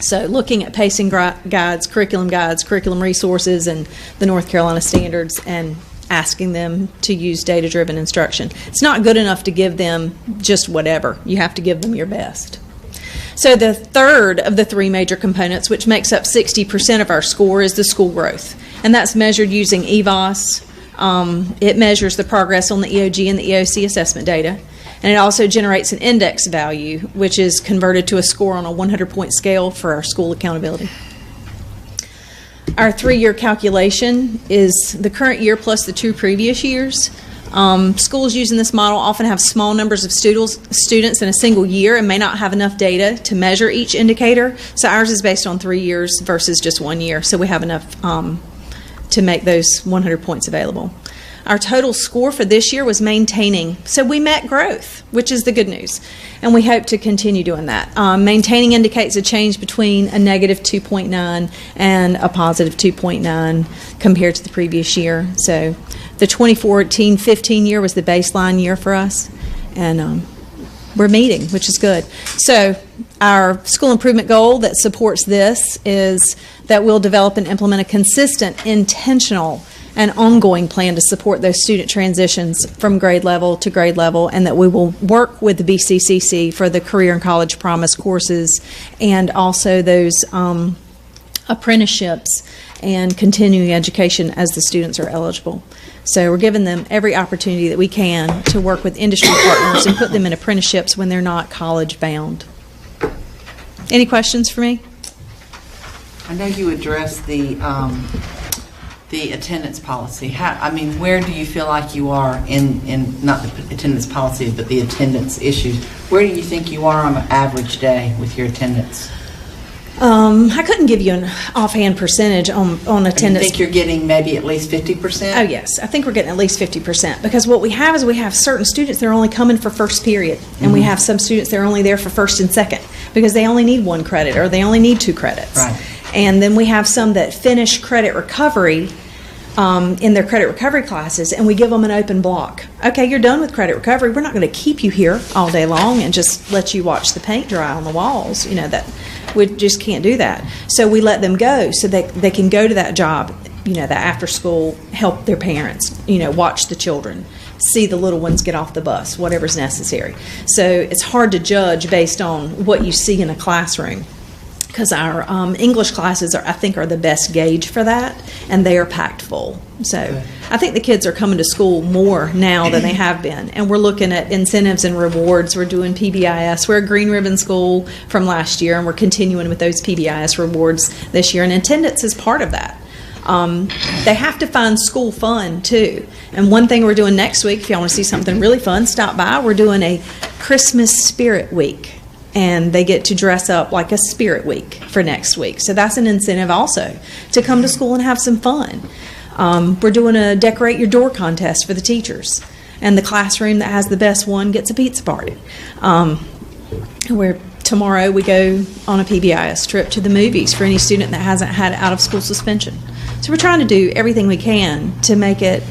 [SPEAKER 15] So looking at pacing guides, curriculum resources, and the North Carolina standards, and asking them to use data-driven instruction. It's not good enough to give them just whatever. You have to give them your best. So the third of the 3 major components, which makes up 60% of our score, is the school growth. And that's measured using EVOS. It measures the progress on the EOG and the EOC assessment data. And it also generates an index value, which is converted to a score on a 100-point scale for our school accountability. Our 3-year calculation is the current year plus the 2 previous years. Schools using this model often have small numbers of students in a single year and may not have enough data to measure each indicator. So ours is based on 3 years versus just 1 year. So we have enough to make those 100 points available. Our total score for this year was maintaining. So we met growth, which is the good news. And we hope to continue doing that. Maintaining indicates a change between a negative 2.9 and a positive 2.9 compared to the previous year. So the 2014-15 year was the baseline year for us. And we're meeting, which is good. So our school improvement goal that supports this is that we'll develop and implement a consistent, intentional, an ongoing plan to support those student transitions from grade level to grade level, and that we will work with the BCCC for the Career and College Promise courses and also those apprenticeships and continuing education as the students are eligible. So we're giving them every opportunity that we can to work with industry partners and put them in apprenticeships when they're not college bound. Any questions for me?
[SPEAKER 12] I know you addressed the the attendance policy. Where do you feel like you are in not the attendance policy, but the attendance issues? Where do you think you are on an average day with your attendance?
[SPEAKER 15] I couldn't give you an offhand percentage on attendance.
[SPEAKER 12] You think you're getting maybe at least 50%?
[SPEAKER 15] Oh, yes. I think we're getting at least 50%, because what we have is we have certain students that are only coming for first period, and we have some students that are only there for first and second because they only need 1 credit or they only need 2 credits.
[SPEAKER 12] Right.
[SPEAKER 15] And then we have some that finish credit recovery in their credit recovery classes, and we give them an open block. Okay, you're done with credit recovery. We're not going to keep you here all day long and just let you watch the paint dry on the walls. That we just can't do that. So we let them go so they can go to that job, that after school, help their parents, watch the children, see the little ones get off the bus, whatever's necessary. So it's hard to judge based on what you see in a classroom, because our English classes are the best gauge for that, and they are packed full. So I think the kids are coming to school more now than they have been, and we're looking at incentives and rewards. We're doing PBIS. We're a Green Ribbon school from last year, and we're continuing with those PBIS rewards this year, and attendance is part of that. They have to find school fun too. And one thing we're doing next week, if y'all want to see something really fun, stop by. We're doing a Christmas Spirit Week, and they get to dress up like a Spirit Week for next week. So that's an incentive also to come to school and have some fun. We're doing a Decorate Your Door contest for the teachers, and the classroom that has the best one gets a pizza party. Tomorrow we go on a PBIS trip to the movies for any student that hasn't had out-of-school suspension. So we're trying to do everything we can to make it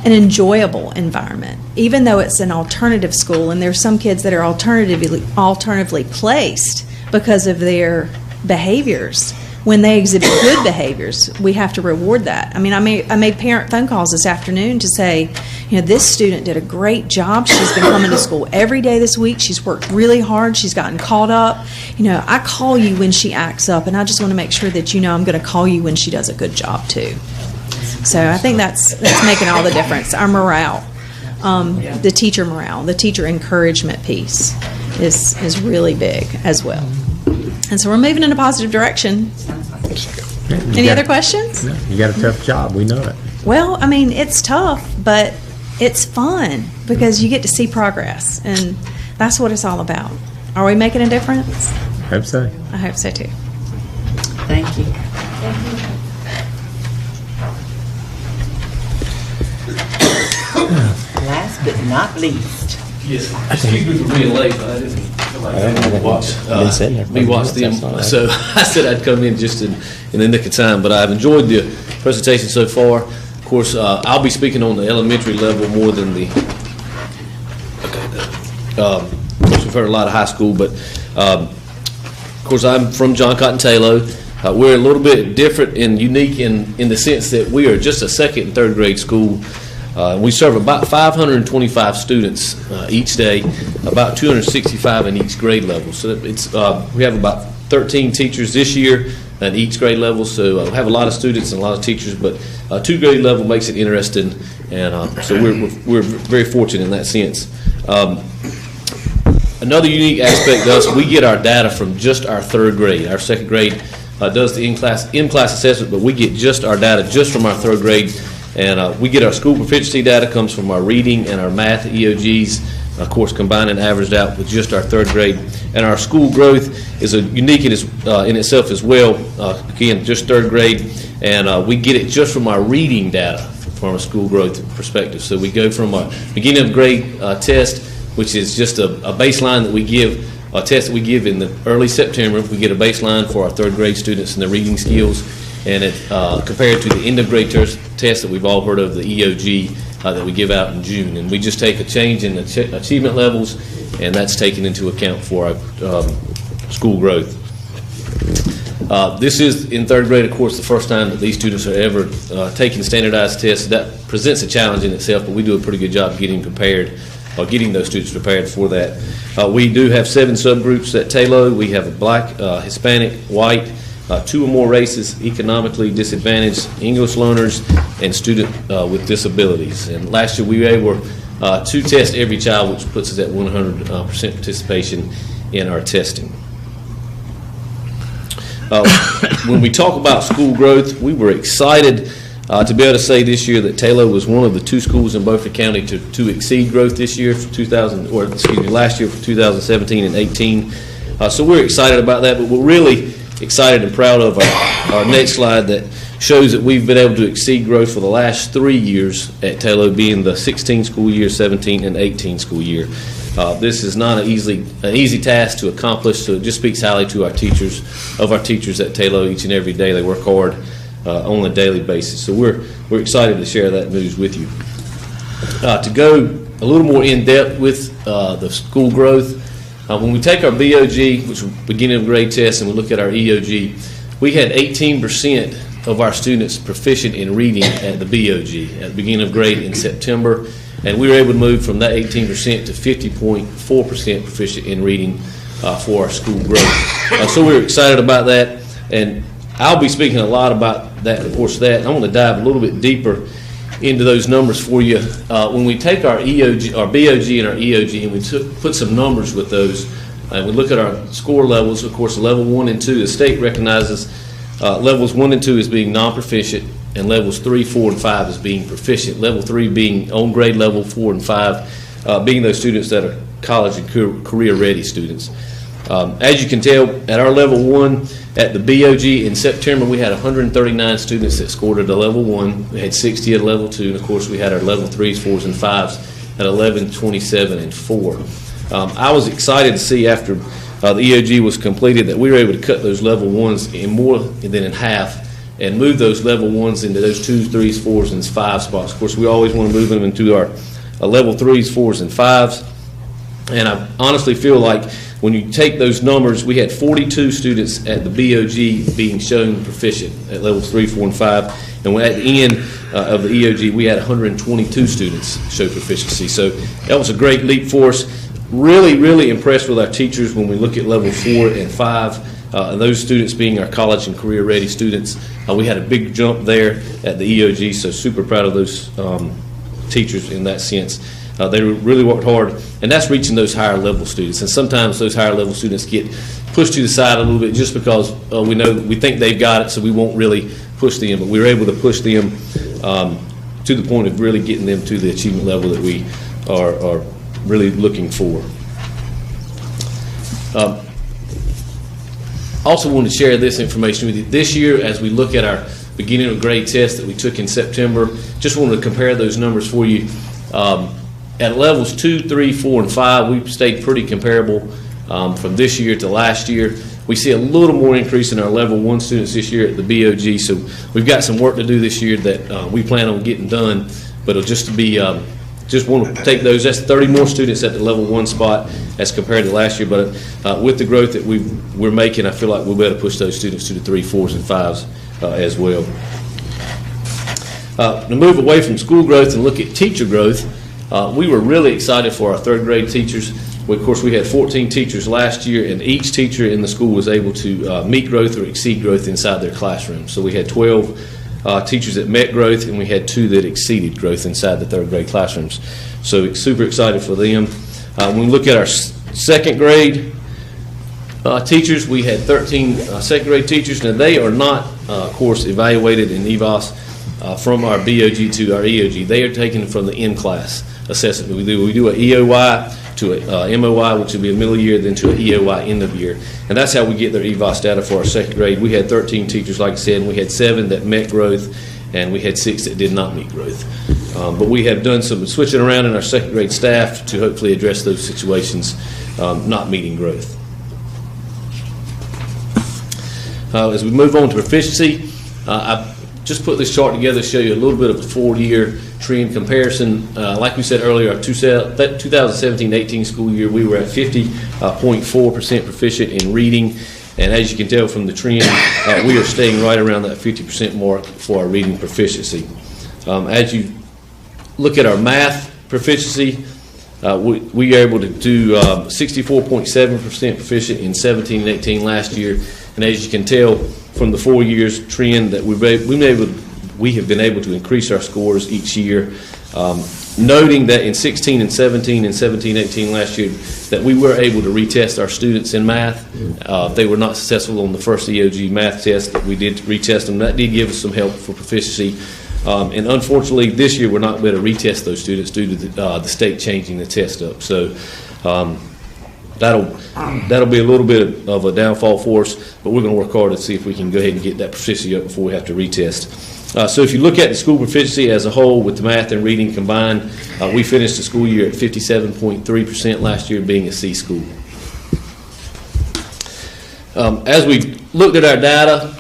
[SPEAKER 15] an enjoyable environment, even though it's an alternative school, and there's some kids that are alternatively placed because of their behaviors. When they exhibit good behaviors, we have to reward that. I made parent phone calls this afternoon to say, this student did a great job. She's been coming to school every day this week. She's worked really hard. She's gotten caught up. I call you when she acts up, and I just want to make sure that I'm going to call you when she does a good job too. So I think that's making all the difference. Our morale, the teacher morale, the teacher encouragement piece is really big as well. And so we're moving in a positive direction. Any other questions?
[SPEAKER 9] No, you got a tough job. We know it.
[SPEAKER 15] Well, it's tough, but it's fun because you get to see progress, and that's what it's all about. Are we making a difference?
[SPEAKER 9] Hope so.
[SPEAKER 15] I hope so too.
[SPEAKER 12] Thank you. Last but not least.
[SPEAKER 16] Yes. Excuse me for being late, but I didn't feel like I watch them. So I said I'd come in just in the nick of time, but I've enjoyed the presentation so far. Of course, I'll be speaking on the elementary level more than the. Of course, we've heard a lot of high school, but of course, I'm from John Cotton Taylor. We're a little bit different and unique in the sense that we are just a second and third grade school. We serve about 525 students each day, about 265 in each grade level. So we have about 13 teachers this year at each grade level. So we have a lot of students and a lot of teachers, but 2 grade level makes it interesting, and so we're very fortunate in that sense. Another unique aspect of us, we get our data from just our 3rd grade. Our 2nd grade does the in-class assessment, but we get just our data just from our 3rd grade. And we get our school proficiency data comes from our reading and our math EOGs, of course, combined and averaged out with just our 3rd grade. And our school growth is unique in itself as well. Again, just 3rd grade, and we get it just from our reading data from a school growth perspective. So we go from a beginning of grade test, which is just a baseline that we give, a test that we give in the early September. We get a baseline for our 3rd grade students and their reading skills. And it compared to the end of grade test that we've all heard of, the EOG that we give out in June. And we just take a change in achievement levels, and that's taken into account for our school growth. This is, in 3rd grade, of course, the first time that these students are ever taking standardized tests. That presents a challenge in itself, but we do a pretty good job getting those students prepared for that. We do have 7 subgroups at Taylor. We have a black, Hispanic, white, 2 or more races, economically disadvantaged, English learners, and student with disabilities. And last year we were able to test every child, which puts us at 100% participation in our testing. When we talk about school growth, we were excited to be able to say this year that Taylor was one of the 2 schools in Beaufort County to exceed growth this year for last year for 2017 and 18. So we're excited about that, but we're really excited and proud of our next slide that shows that we've been able to exceed growth for the last 3 years at Taylor, being the 16 school year, 17 and 18 school year. This is not an easy task to accomplish, so it just speaks highly to our teachers at Taylor each and every day. They work hard on a daily basis. So we're excited to share that news with you. To go a little more in depth with the school growth, when we take our BOG, which is beginning of grade test, and we look at our EOG, we had 18% of our students proficient in reading at the BOG at the beginning of grade in September, and we were able to move from that 18% to 50.4% proficient in reading for our school growth. So we're excited about that, and I'll be speaking a lot about that, of course, I want to dive a little bit deeper into those numbers for you. When we take our EOG, our BOG and our EOG, and we put some numbers with those, and we look at our score levels, of course, level 1 and 2, the state recognizes levels 1 and 2 as being non-proficient, and levels 3, 4, and 5 as being proficient. Level 3 being on grade level, 4 and 5 being those students that are college and career-ready students. As you can tell, at our level 1, at the BOG in September, we had 139 students that scored at a level 1. We had 60 at level 2, and of course we had our level 3s, 4s, and 5s at 11, 27, and 4. I was excited to see after the EOG was completed that we were able to cut those level 1s in more than in half and move those level 1s into those 2s, 3s, 4s, and 5 spots. Of course, we always want to move them into our level 3s, 4s, and 5s. And I honestly feel like when you take those numbers, we had 42 students at the BOG being shown proficient at levels 3, 4, and 5. And at the end of the EOG, we had 122 students show proficiency. So that was a great leap for us. Really, really impressed with our teachers when we look at level 4 and 5. And those students being our college and career-ready students. We had a big jump there at the EOG, so super proud of those teachers in that sense. They really worked hard, and that's reaching those higher level students. And sometimes those higher level students get pushed to the side a little bit just because we think they've got it, so we won't really push them. But we were able to push them to the point of really getting them to the achievement level that we are really looking for. Also want to share this information with you. This year, as we look at our beginning of grade test that we took in September, just wanted to compare those numbers for you. At levels 2, 3, 4, and 5, we've stayed pretty comparable from this year to last year. We see a little more increase in our level 1 students this year at the BOG, so we've got some work to do this year that we plan on getting done, but it'll just be, just want to take those. That's 30 more students at the level 1 spot as compared to last year, but with the growth that we're making, I feel like we'll be able to push those students to the 3, 4s, and 5s as well. To move away from school growth and look at teacher growth, we were really excited for our 3rd grade teachers. Of course, we had 14 teachers last year, and each teacher in the school was able to meet growth or exceed growth inside their classroom. So we had 12 teachers that met growth, and we had 2 that exceeded growth inside the 3rd grade classrooms. So super excited for them. When we look at our 2nd grade teachers, we had 13 2nd grade teachers. Now, they are not, of course, evaluated in EVOS from our BOG to our EOG. They are taken from the in-class assessment. We do an EOY to a MOY, which would be a middle year, then to an EOY end of year. And that's how we get their EVOS data for our 2nd grade. We had 13 teachers, like I said, and we had 7 that met growth, and we had 6 that did not meet growth. But we have done some switching around in our 2nd grade staff to hopefully address those situations not meeting growth. As we move on to proficiency, I just put this chart together to show you a little bit of a 4-year trend comparison. Like we said earlier, our 2017-18 school year, we were at 50.4% proficient in reading. And as you can tell from the trend, we are staying right around that 50% mark for our reading proficiency. As you look at our math proficiency, we are able to do 64.7% proficient in 17 and 18 last year. And as you can tell from the 4 years trend that we have been able to increase our scores each year. Noting that in 16 and 17 and 17-18 last year that we were able to retest our students in math. They were not successful on the first EOG math test, that we did retest them. That did give us some help for proficiency. And unfortunately, this year, we're not going to retest those students due to the state changing the test up. So that'll be a little bit of a downfall for us, but we're going to work hard to see if we can go ahead and get that proficiency up before we have to retest. So if you look at the school proficiency as a whole with the math and reading combined, we finished the school year at 57.3% last year, being a C school. As we looked at our data,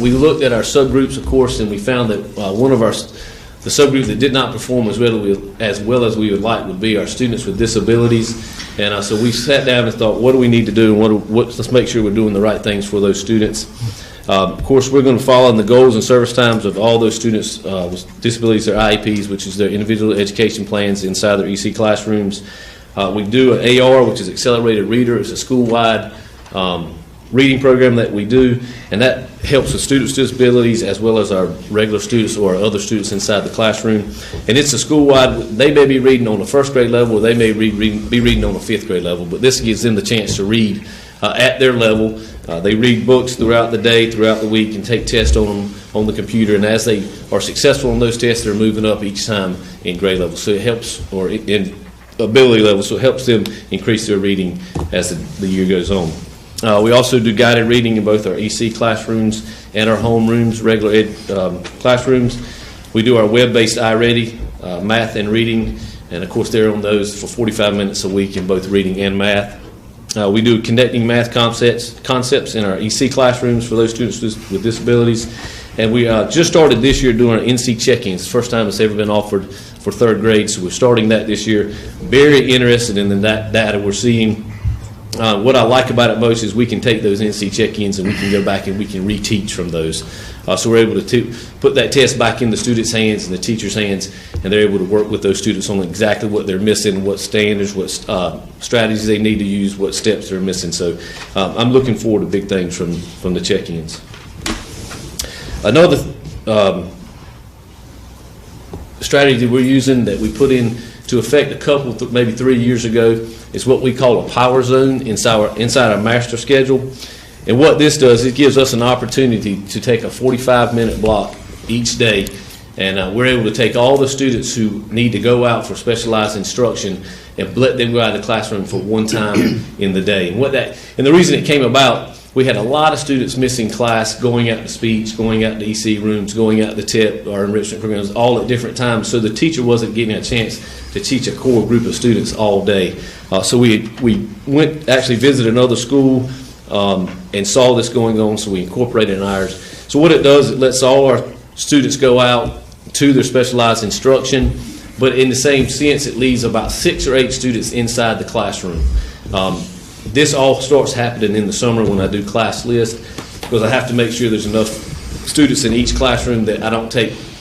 [SPEAKER 16] we looked at our subgroups, of course, and we found that one of the subgroups that did not perform as well as we would like would be our students with disabilities. And so we sat down and thought, what do we need to do, and let's make sure we're doing the right things for those students. Of course, we're going to follow in the goals and service times of all those students with disabilities, their IEPs, which is their individual education plans inside their EC classrooms. We do an AR, which is Accelerated Reader. It's a school-wide reading program that we do, and that helps with students with disabilities as well as our regular students or our other students inside the classroom. And it's a school-wide. They may be reading on the first grade level, or they may be reading on the fifth grade level, but this gives them the chance to read at their level. They read books throughout the day, throughout the week, and take tests on them on the computer. And as they are successful on those tests, they're moving up each time in grade level. So it helps, or in ability level, so it helps them increase their reading as the year goes on. We also do guided reading in both our EC classrooms and our homerooms, regular ed classrooms. We do our web-based iReady, math and reading, and of course they're on those for 45 minutes a week in both reading and math. We do connecting math concepts in our EC classrooms for those students with disabilities. And we just started this year doing our NC check-ins. First time it's ever been offered for third grade, so we're starting that this year. Very interested in that data we're seeing. What I like about it most is we can take those NC check-ins and we can go back and we can reteach from those. So we're able to put that test back in the students' hands and the teachers' hands, and they're able to work with those students on exactly what they're missing, what standards, what strategies they need to use, what steps they're missing. So I'm looking forward to big things from the check-ins. Another strategy we're using that we put into effect a couple, maybe 3 years ago, is what we call a power zone inside our master schedule. And what this does, it gives us an opportunity to take a 45-minute block each day, and we're able to take all the students who need to go out for specialized instruction and let them go out of the classroom for one time in the day. And the reason it came about, we had a lot of students missing class, going out to speech, going out to EC rooms, going out to TIP, our enrichment programs, all at different times. So the teacher wasn't getting a chance to teach a core group of students all day. So we went, actually visited another school and saw this going on, so we incorporated in ours. So what it does, it lets all our students go out to their specialized instruction, but in the same sense, it leaves about 6 or 8 students inside the classroom. This all starts happening in the summer when I do class lists, because I have to make sure there's enough students in each classroom that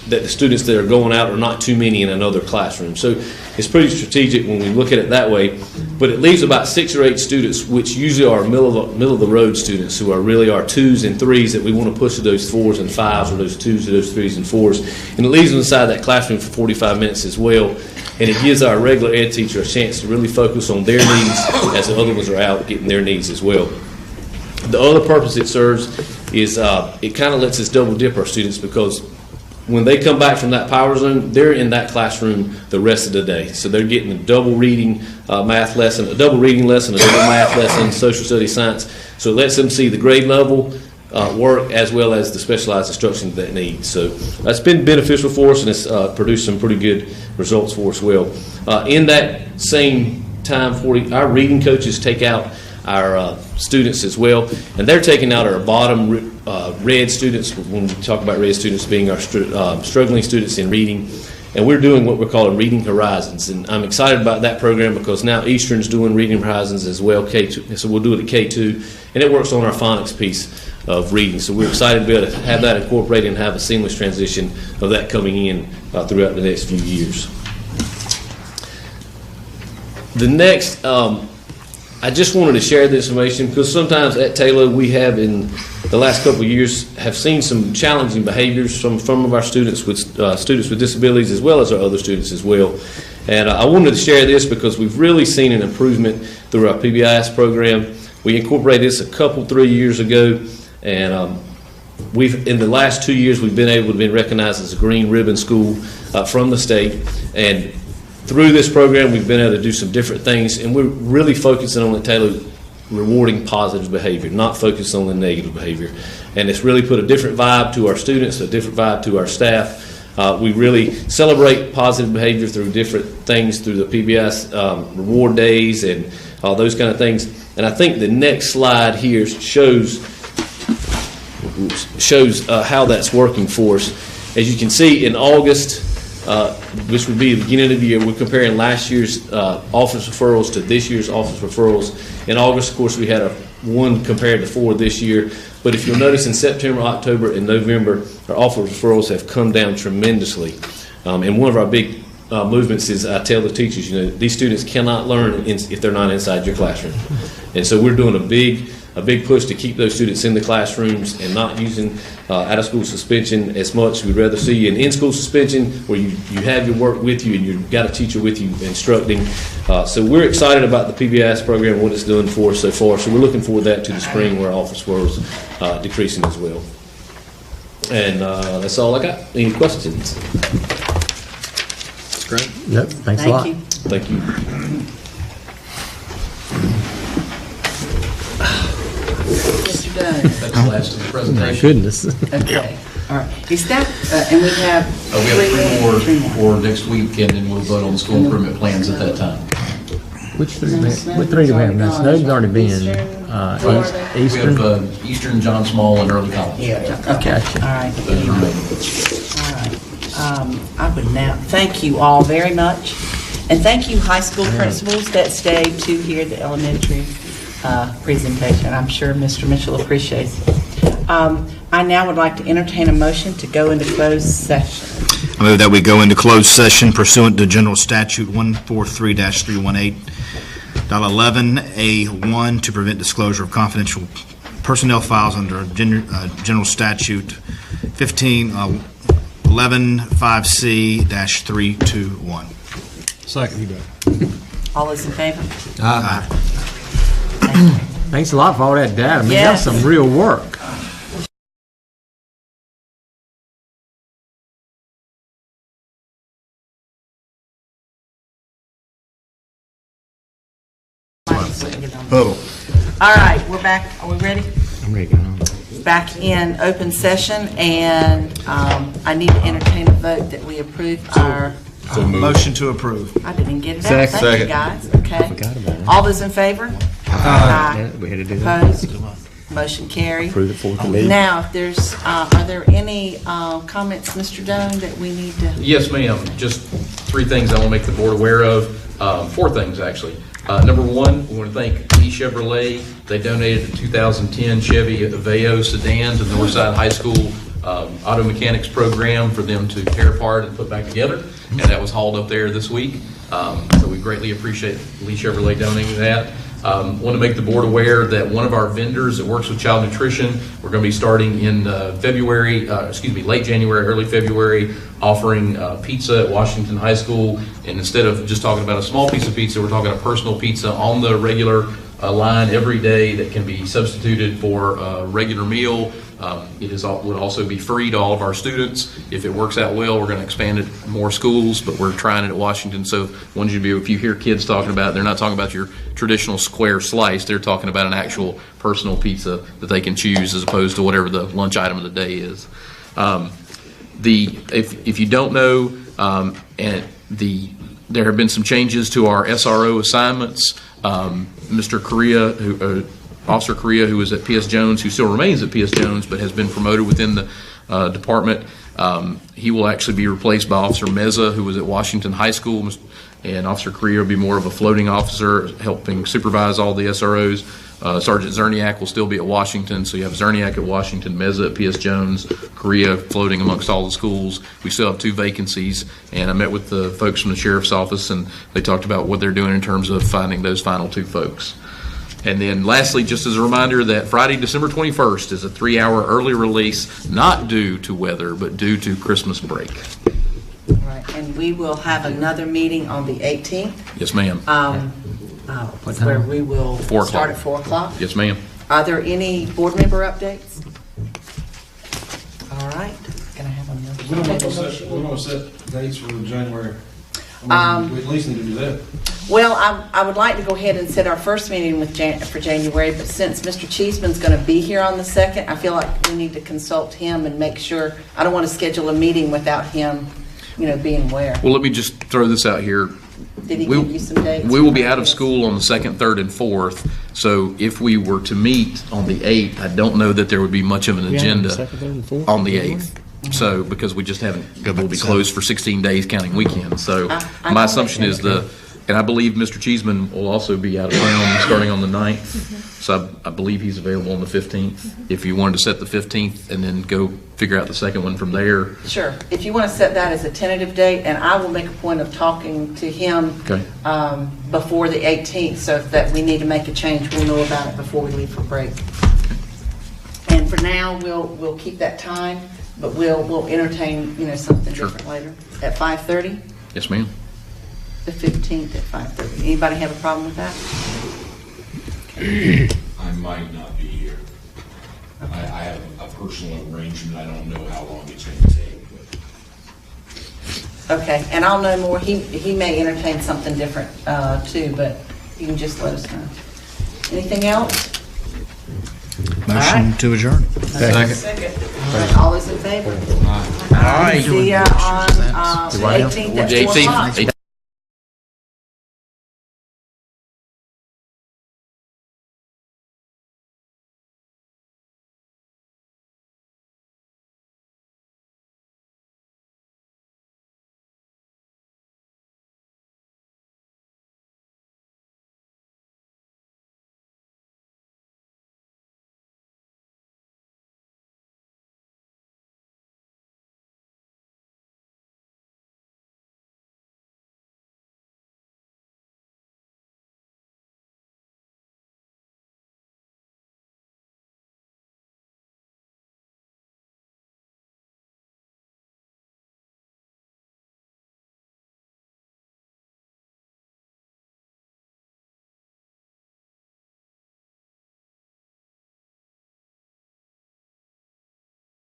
[SPEAKER 16] that the students that are going out are not too many in another classroom. So it's pretty strategic when we look at it that way, but it leaves about 6 or 8 students, which usually are middle of the road students, who are really our 2s and 3s that we want to push to those 4s and 5s, or those 2s to those 3s and 4s. And it leaves them inside that classroom for 45 minutes as well. And it gives our regular ed teacher a chance to really focus on their needs as the other ones are out getting their needs as well. The other purpose it serves is it kind of lets us double dip our students, because when they come back from that power zone, they're in that classroom the rest of the day. So they're getting a double reading math lesson, a double reading lesson, a double math lesson, social studies, science. So it lets them see the grade level work as well as the specialized instruction that they need. So that's been beneficial for us, and it's produced some pretty good results for us well. In that same time, our reading coaches take out our students as well, and they're taking out our bottom red students, when we talk about red students being our struggling students in reading, and we're doing what we're calling Reading Horizons. And I'm excited about that program because now Eastern's doing Reading Horizons as well, K2, so we'll do it at K2, and it works on our phonics piece of reading. So we're excited to be able to have that incorporated and have a seamless transition of that coming in throughout the next few years. The next, I just wanted to share this information because sometimes at Taylor we have in the last couple of years have seen some challenging behaviors from some of our students with disabilities as well as our other students as well. And I wanted to share this because we've really seen an improvement through our PBIS program. We incorporated this 3 years ago, and in the last 2 years, we've been able to be recognized as a green ribbon school from the state, and through this program, we've been able to do some different things, and we're really focusing on it, Taylor, rewarding positive behavior, not focusing on the negative behavior. And it's really put a different vibe to our students, a different vibe to our staff. We really celebrate positive behavior through different things, through the PBS reward days and all those kind of things. And I think the next slide here shows how that's working for us. As you can see, in August, which would be the beginning of the year, we're comparing last year's office referrals to this year's office referrals. In August, of course, we had a 1 compared to 4 this year. But if you'll notice, in September, October, and November, our office referrals have come down tremendously. And one of our big movements is, I tell the teachers, these students cannot learn if they're not inside your classroom. And so we're doing a big push to keep those students in the classrooms and not using out-of-school suspension as much. We'd rather see you an in-school suspension where you have your work with you and you've got a teacher with you instructing. So we're excited about the PBIS program and what it's doing for us so far. So we're looking forward to that to the spring where office referrals decreasing as well. And that's all I got. Any questions?
[SPEAKER 10] That's great.
[SPEAKER 9] Yep, thanks a lot.
[SPEAKER 16] Thank you.
[SPEAKER 12] Mr. Dunn.
[SPEAKER 6] That's the last of the presentation.
[SPEAKER 9] My goodness.
[SPEAKER 12] Okay. All right. Is that, and we have
[SPEAKER 6] We have 3 more for next week, and then we'll vote on the school improvement plans at that time.
[SPEAKER 9] Which 3 do we have? What 3 do we have? Now, Snowden's already been. Eastern.
[SPEAKER 6] We have Eastern, John Small, and Early College.
[SPEAKER 12] Yeah, okay.
[SPEAKER 9] Gotcha.
[SPEAKER 12] All right.
[SPEAKER 6] Those are remaining.
[SPEAKER 12] All right. I would now thank you all very much. And thank you, high school principals that stayed to hear the elementary presentation. I'm sure Mr. Mitchell appreciates it. I now would like to entertain a motion to go into closed session.
[SPEAKER 10] I move that we go into closed session pursuant to General Statute 143-318.11A1 to prevent disclosure of confidential personnel files under General Statute 1511-5C-321.
[SPEAKER 1] Second.
[SPEAKER 12] All those in favor?
[SPEAKER 10] Aye.
[SPEAKER 9] Thanks a lot for all that data. I mean,
[SPEAKER 12] Yes.
[SPEAKER 9] that's some real work.
[SPEAKER 10] Huddle.
[SPEAKER 12] All right, we're back. Are we ready?
[SPEAKER 9] I'm ready to go home.
[SPEAKER 12] Back in open session, and I need to entertain a vote that we approve our.
[SPEAKER 10] Motion to approve.
[SPEAKER 12] I didn't get it out.
[SPEAKER 9] Second.
[SPEAKER 12] Thank you, guys. Okay.
[SPEAKER 9] Forgot about it.
[SPEAKER 12] All those in favor?
[SPEAKER 9] Yeah, we had to do that.
[SPEAKER 12] Opposed? Motion carried.
[SPEAKER 9] Approve it for the league.
[SPEAKER 12] Now, if there's, are there any comments, Mr. Doan, that we need to?
[SPEAKER 6] Yes, ma'am. Just 3 things I want to make the board aware of. 4 things, actually. Number 1, we want to thank E Chevrolet. They donated a 2010 Chevy Aveo sedan to Northside High School auto mechanics program for them to tear apart and put back together, and that was hauled up there this week. So we greatly appreciate Lee Chevrolet donating that. Want to make the board aware that one of our vendors that works with child nutrition, we're going to be starting in late January, early February, offering pizza at Washington High School. And instead of just talking about a small piece of pizza, we're talking a personal pizza on the regular line every day that can be substituted for a regular meal. It would also be free to all of our students. If it works out well, we're going to expand it to more schools, but we're trying it at Washington. So wanted you to be, if you hear kids talking about it, they're not talking about your traditional square slice. They're talking about an actual personal pizza that they can choose as opposed to whatever the lunch item of the day is. If you don't know, there have been some changes to our SRO assignments. Mr. Correa, Officer Correa, who was at P.S. Jones, who still remains at P.S. Jones, but has been promoted within the department. He will actually be replaced by Officer Meza, who was at Washington High School, and Officer Correa will be more of a floating officer, helping supervise all the SROs. Sergeant Zerniak will still be at Washington, so you have Zerniak at Washington, Meza at P.S. Jones, Correa floating amongst all the schools. We still have 2 vacancies, and I met with the folks from the Sheriff's Office, and they talked about what they're doing in terms of finding those final 2 folks. And then lastly, just as a reminder that Friday, December 21st is a 3-hour early release, not due to weather, but due to Christmas break.
[SPEAKER 12] All right, and we will have another meeting on the 18th.
[SPEAKER 6] Yes, ma'am.
[SPEAKER 12] Where we will
[SPEAKER 6] 4 o'clock.
[SPEAKER 12] start at 4 o'clock.
[SPEAKER 6] Yes, ma'am.
[SPEAKER 12] Are there any board member updates?
[SPEAKER 5] We don't want
[SPEAKER 12] Make a
[SPEAKER 5] to
[SPEAKER 12] motion.
[SPEAKER 5] set, we want to set dates for January.
[SPEAKER 12] Um,
[SPEAKER 5] We at least need to do that.
[SPEAKER 12] Well, I would like to go ahead and set our first meeting for January, but since Mr. Cheeseman's going to be here on the 2nd, I feel like we need to consult him and make sure, I don't want to schedule a meeting without him, being aware.
[SPEAKER 6] Well, let me just throw this out here.
[SPEAKER 12] Did he give you some dates?
[SPEAKER 6] We will be out of school on the 2nd, 3rd, and 4th, so if we were to meet on the 8th, I don't know that there would be much of an agenda on the 8th. So, because we just haven't, we'll be closed for 16 days counting weekends. So,
[SPEAKER 12] I
[SPEAKER 6] my
[SPEAKER 12] don't
[SPEAKER 6] assumption
[SPEAKER 12] think
[SPEAKER 6] is and I believe Mr. Cheeseman will also be out of town starting on the 9th. So I believe he's available on the 15th. If you wanted to set the 15th and then go figure out the second one from there.
[SPEAKER 12] Sure. If you want to set that as a tentative date, and I will make a point of talking to him
[SPEAKER 6] Okay.
[SPEAKER 12] Before the 18th, so if that we need to make a change, we'll know about it before we leave for break. And for now, we'll keep that time, but we'll entertain, something different later. At 5:30?
[SPEAKER 6] Yes, ma'am.
[SPEAKER 12] The 15th at 5:30. Anybody have a problem with that?
[SPEAKER 17] I might not be here. I have a personal arrangement. I don't know how long it's going to take. But
[SPEAKER 12] Okay, and I'll know more. He may entertain something different too, but you can just let us know. Anything else?
[SPEAKER 10] Motion to adjourn.
[SPEAKER 12] Second. All right, all those in favor?
[SPEAKER 6] All right.
[SPEAKER 12] See ya on the 18th at 4 o'clock.